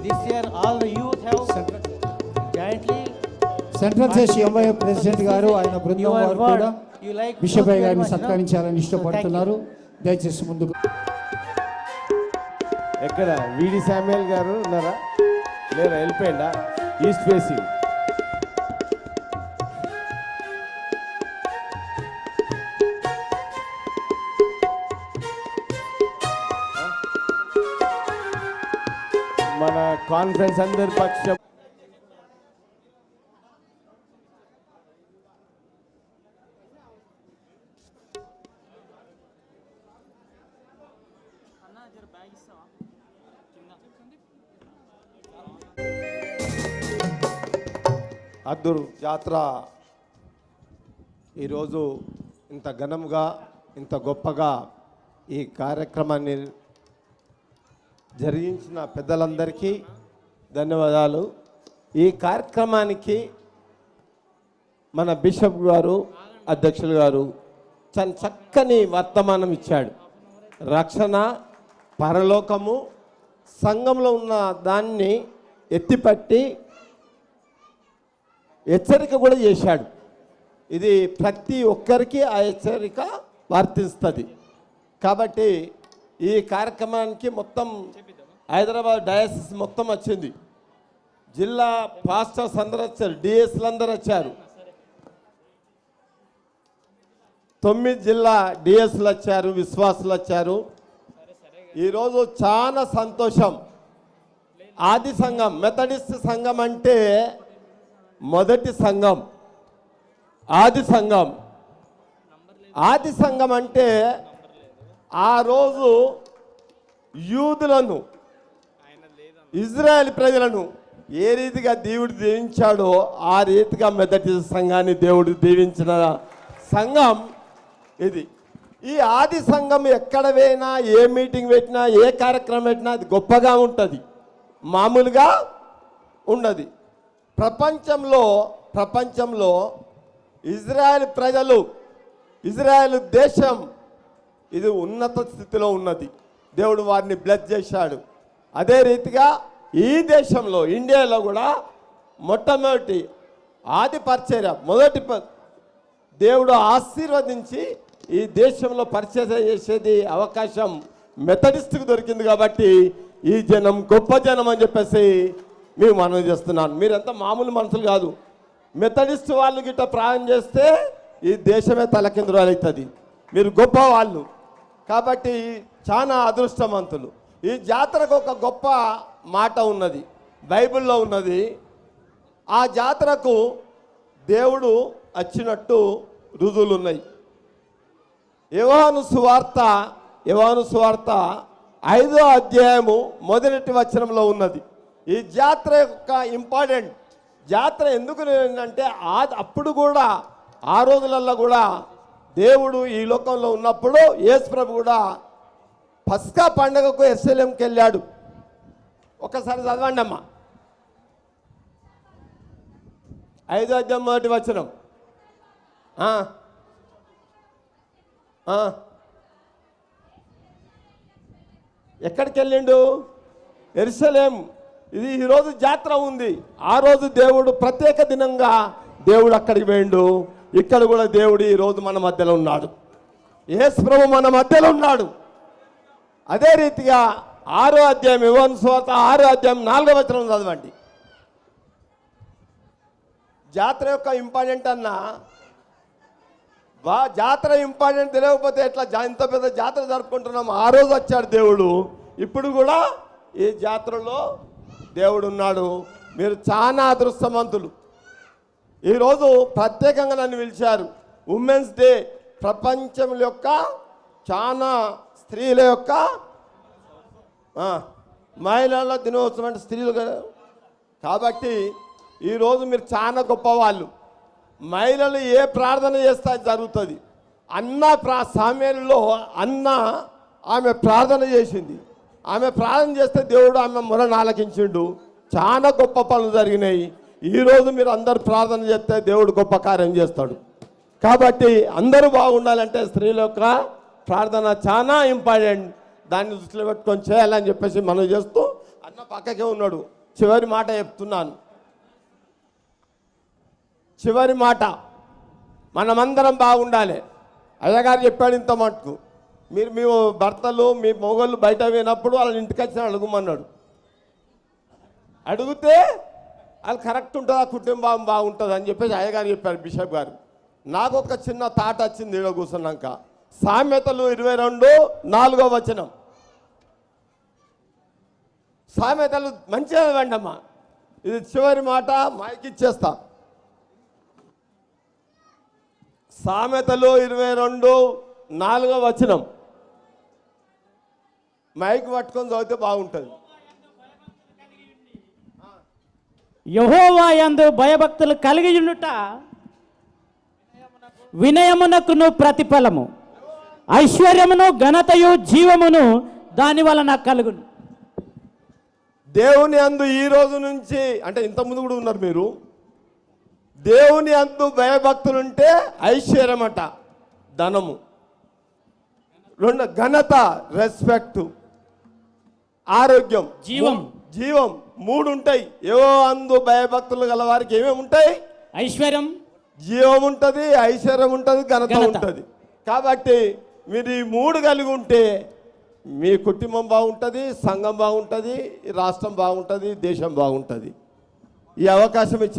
This year all the youth have jointly central చేసి ఎంఐ ప్రెసిడెంట్ గారు ఆయన బృందం వారు కూడా బిషప్ గారిని సత్కరించాలని ఇష్టపడుతున్నారు. దయచేసి ముందుకు. ఎక్కడ విడి శామ్యుయల్ గారు ఉన్నారా? లేదా వెళ్ళిపోయిందా? ఈస్ట్ ఫేసింగ్ మన కాన్ఫరెన్స్ అందరి పక్షం అద్దూరు జాతర ఈరోజు ఇంత ఘనంగా ఇంత గొప్పగా ఈ కార్యక్రమాన్ని జరిగించిన పెద్దలందరికీ ధన్యవాదాలు. ఈ కార్యక్రమానికి మన బిషప్ గారు, అధ్యక్షులు గారు చాలా చక్కని వర్తమానం ఇచ్చాడు. రక్షణ, పరలోకము, సంఘంలో ఉన్న దాన్ని ఎత్తిపట్టి హెచ్చరిక కూడా చేశాడు. ఇది ప్రతి ఒక్కరికి ఆ హెచ్చరిక వర్తిస్తుంది. కాబట్టి ఈ కార్యక్రమానికి మొత్తం హైదరాబాద్ డయాసిస్ మొత్తం వచ్చింది. జిల్లా పాస్టర్స్ అందరూ వచ్చారు, డిఎస్లు అందరూ వచ్చారు, 9 జిల్లా డిఎస్లు వచ్చారు, విశ్వాసులు వచ్చారు. ఈరోజు చాలా సంతోషం. ఆది సంఘం, మెథడిస్ట్ సంఘం అంటే మొదటి సంఘం. ఆది సంఘం, ఆది సంఘం అంటే ఆ రోజు యూదులను, ఇజ్రాయెల్ ప్రజలను ఏ రీతిగా దేవుడు దీవించాడో ఆ రీతిగా మెథడిస్ట్ సంఘాన్ని దేవుడు దీవించిన సంఘం ఇది. ఈ ఆది సంఘం ఎక్కడ పోయినా, ఏ మీటింగ్ పెట్టినా, ఏ కార్యక్రమం పెట్టినా అది గొప్పగా ఉంటుంది, మామూలుగా ఉండదు. ప్రపంచంలో ఇజ్రాయెల్ ప్రజలు, ఇజ్రాయెల్ దేశం ఇది ఉన్నత స్థితిలో ఉన్నది. దేవుడు వారిని బ్లెస్ చేశాడు. అదే రీతిగా ఈ దేశంలో, ఇండియాలో కూడా మొట్టమొదటి ఆది పరిచర్య దేవుడు ఆశీర్వదించి ఈ దేశంలో పరిచర్య చేసేది అవకాశం మెథడిస్ట్కి దొరికింది. కాబట్టి ఈ జనం గొప్ప జనం అని చెప్పేసి మేము మనవి చేస్తున్నాను. మీరంతా మామూలు మనుషులు కాదు. మెథడిస్ట్ వాళ్ళు గిట్ట ప్రాయం చేస్తే ఈ దేశమే తలకిందులవుతుంది. మీరు గొప్ప వాళ్ళు కాబట్టి చాలా అదృష్టవంతులు. ఈ జాతరకు ఒక గొప్ప మాట ఉన్నది, బైబిల్లో ఉన్నది. ఆ జాతరకు దేవుడు వచ్చినట్టు రుజువులు ఉన్నాయి. యోహాను సువార్త 5వ అధ్యాయము 1వ వచనంలో ఉన్నది. ఈ జాతర యొక్క ఇంపార్టెంట్ జాతర ఎందుకు అంటే అప్పుడు కూడా ఆ రోజులలో కూడా దేవుడు ఈ లోకంలో ఉన్నప్పుడు యేసు ప్రభు కూడా పస్కా పండుగకు యెరూషలేంకి వెళ్ళాడు. ఒకసారి చదవండి అమ్మా, 5వ అధ్యాయం 1వ వచనం. ఎక్కడికి వెళ్ళిండు? యెరూషలేం. ఇది ఈరోజు జాతర ఉంది. ఆ రోజు దేవుడు ప్రత్యేక దినంగా దేవుడు అక్కడికి పోయిండు. ఇక్కడ కూడా దేవుడు ఈరోజు మన మధ్యలో ఉన్నాడు. యేసు ప్రభు మన మధ్యలో ఉన్నాడు. అదే రీతిగా 6వ అధ్యాయం యోహాను సువార్త 6వ అధ్యాయం 4వ వచనం చదవండి. జాతర యొక్క ఇంపార్టెంట్ అన్న జాతర ఇంపార్టెంట్ తెలియకపోతే ఎట్లా ఇంత పెద్ద జాతర జరుపుకుంటున్నాం. ఆ రోజు వచ్చాడు దేవుడు, ఇప్పుడు కూడా ఈ జాతరలో దేవుడు ఉన్నాడు. మీరు చాలా అదృష్టవంతులు. ఈరోజు ప్రత్యేకంగా నన్ను పిలిచారు. ఉమెన్స్ డే, ప్రపంచం యొక్క చాలా స్త్రీల యొక్క మహిళల దినోత్సవం అంటే స్త్రీలు కదా. కాబట్టి ఈరోజు మీరు చాలా గొప్పవాళ్ళు. మహిళలు ఏ ప్రార్థన చేస్తే జరుగుతుంది. సామ్యాలలో ఆమె ప్రార్థన చేసింది. ఆమె ప్రార్థన చేస్తే దేవుడు ఆమె మొరను ఆలకించిండు. చాలా గొప్ప పనులు జరిగినాయి. ఈరోజు మీరు అందరు ప్రార్థన చేస్తే దేవుడు గొప్ప కార్యం చేస్తాడు. కాబట్టి అందరూ బాగుండాలంటే స్త్రీల యొక్క ప్రార్థన చాలా ఇంపార్టెంట్. దాన్ని దృష్టిలో పెట్టుకొని చేయాలని చెప్పేసి మనం చేస్తూ అన్న పక్కకే ఉన్నాడు. చివరి మాట చెప్తున్నాను. చివరి మాట, మనమందరం బాగుండాలి. అయ్యగారు చెప్పాడు ఇంత మటుకు. మీరు మీ భర్తలు మీ మొగళ్ళు బయట పోయినప్పుడు వాళ్ళని ఇంటికి వచ్చిన అడుగుమన్నాడు. అడిగితే వాళ్ళు కరెక్ట్ ఉంటుంది, ఆ కుటుంబం బాగుంటుంది అని చెప్పేసి అయ్యగారు చెప్పారు, బిషప్ గారు. నాకు ఒక చిన్న థాట్ వచ్చింది ఈడ కూర్చున్నాక. సామెతలు 22:4వ వచనం. సామెతలు మంచిగా ఇవ్వండమ్మా. ఇది చివరి మాట, మైక్ ఇచ్చేస్తా. సామెతలు 22:4వ వచనం. మైక్ పట్టుకొని చదివితే బాగుంటుంది. యెహోవా యందు భయభక్తులు కలిగి ఉండుట వినయమునకును ప్రతిఫలము, ఐశ్వర్యమును ఘనతయు జీవమును దాని వలన కలుగును. దేవుని అందు ఈ రోజు నుంచి, అంటే ఇంతకుముందు కూడా ఉన్నారు మీరు, దేవుని అందు భయభక్తులుంటే ఐశ్వర్యం అట, ధనము, ఘనత, రెస్పెక్ట్, ఆరోగ్యం, జీవం 3 ఉంటాయి. ఏవో అందు భయభక్తులు గల వారికి ఏమేమి ఉంటాయి? ఐశ్వర్యం, జీవం ఉంటుంది, ఐశ్వర్యం ఉంటుంది, ఘనత ఉంటుంది. కాబట్టి మీరు ఈ 3 కలిగి ఉంటే మీ కుటుంబం బాగుంటుంది, సంఘం బాగుంటుంది, రాష్ట్రం బాగుంటుంది, దేశం బాగుంటుంది. ఈ అవకాశం ఇచ్చిన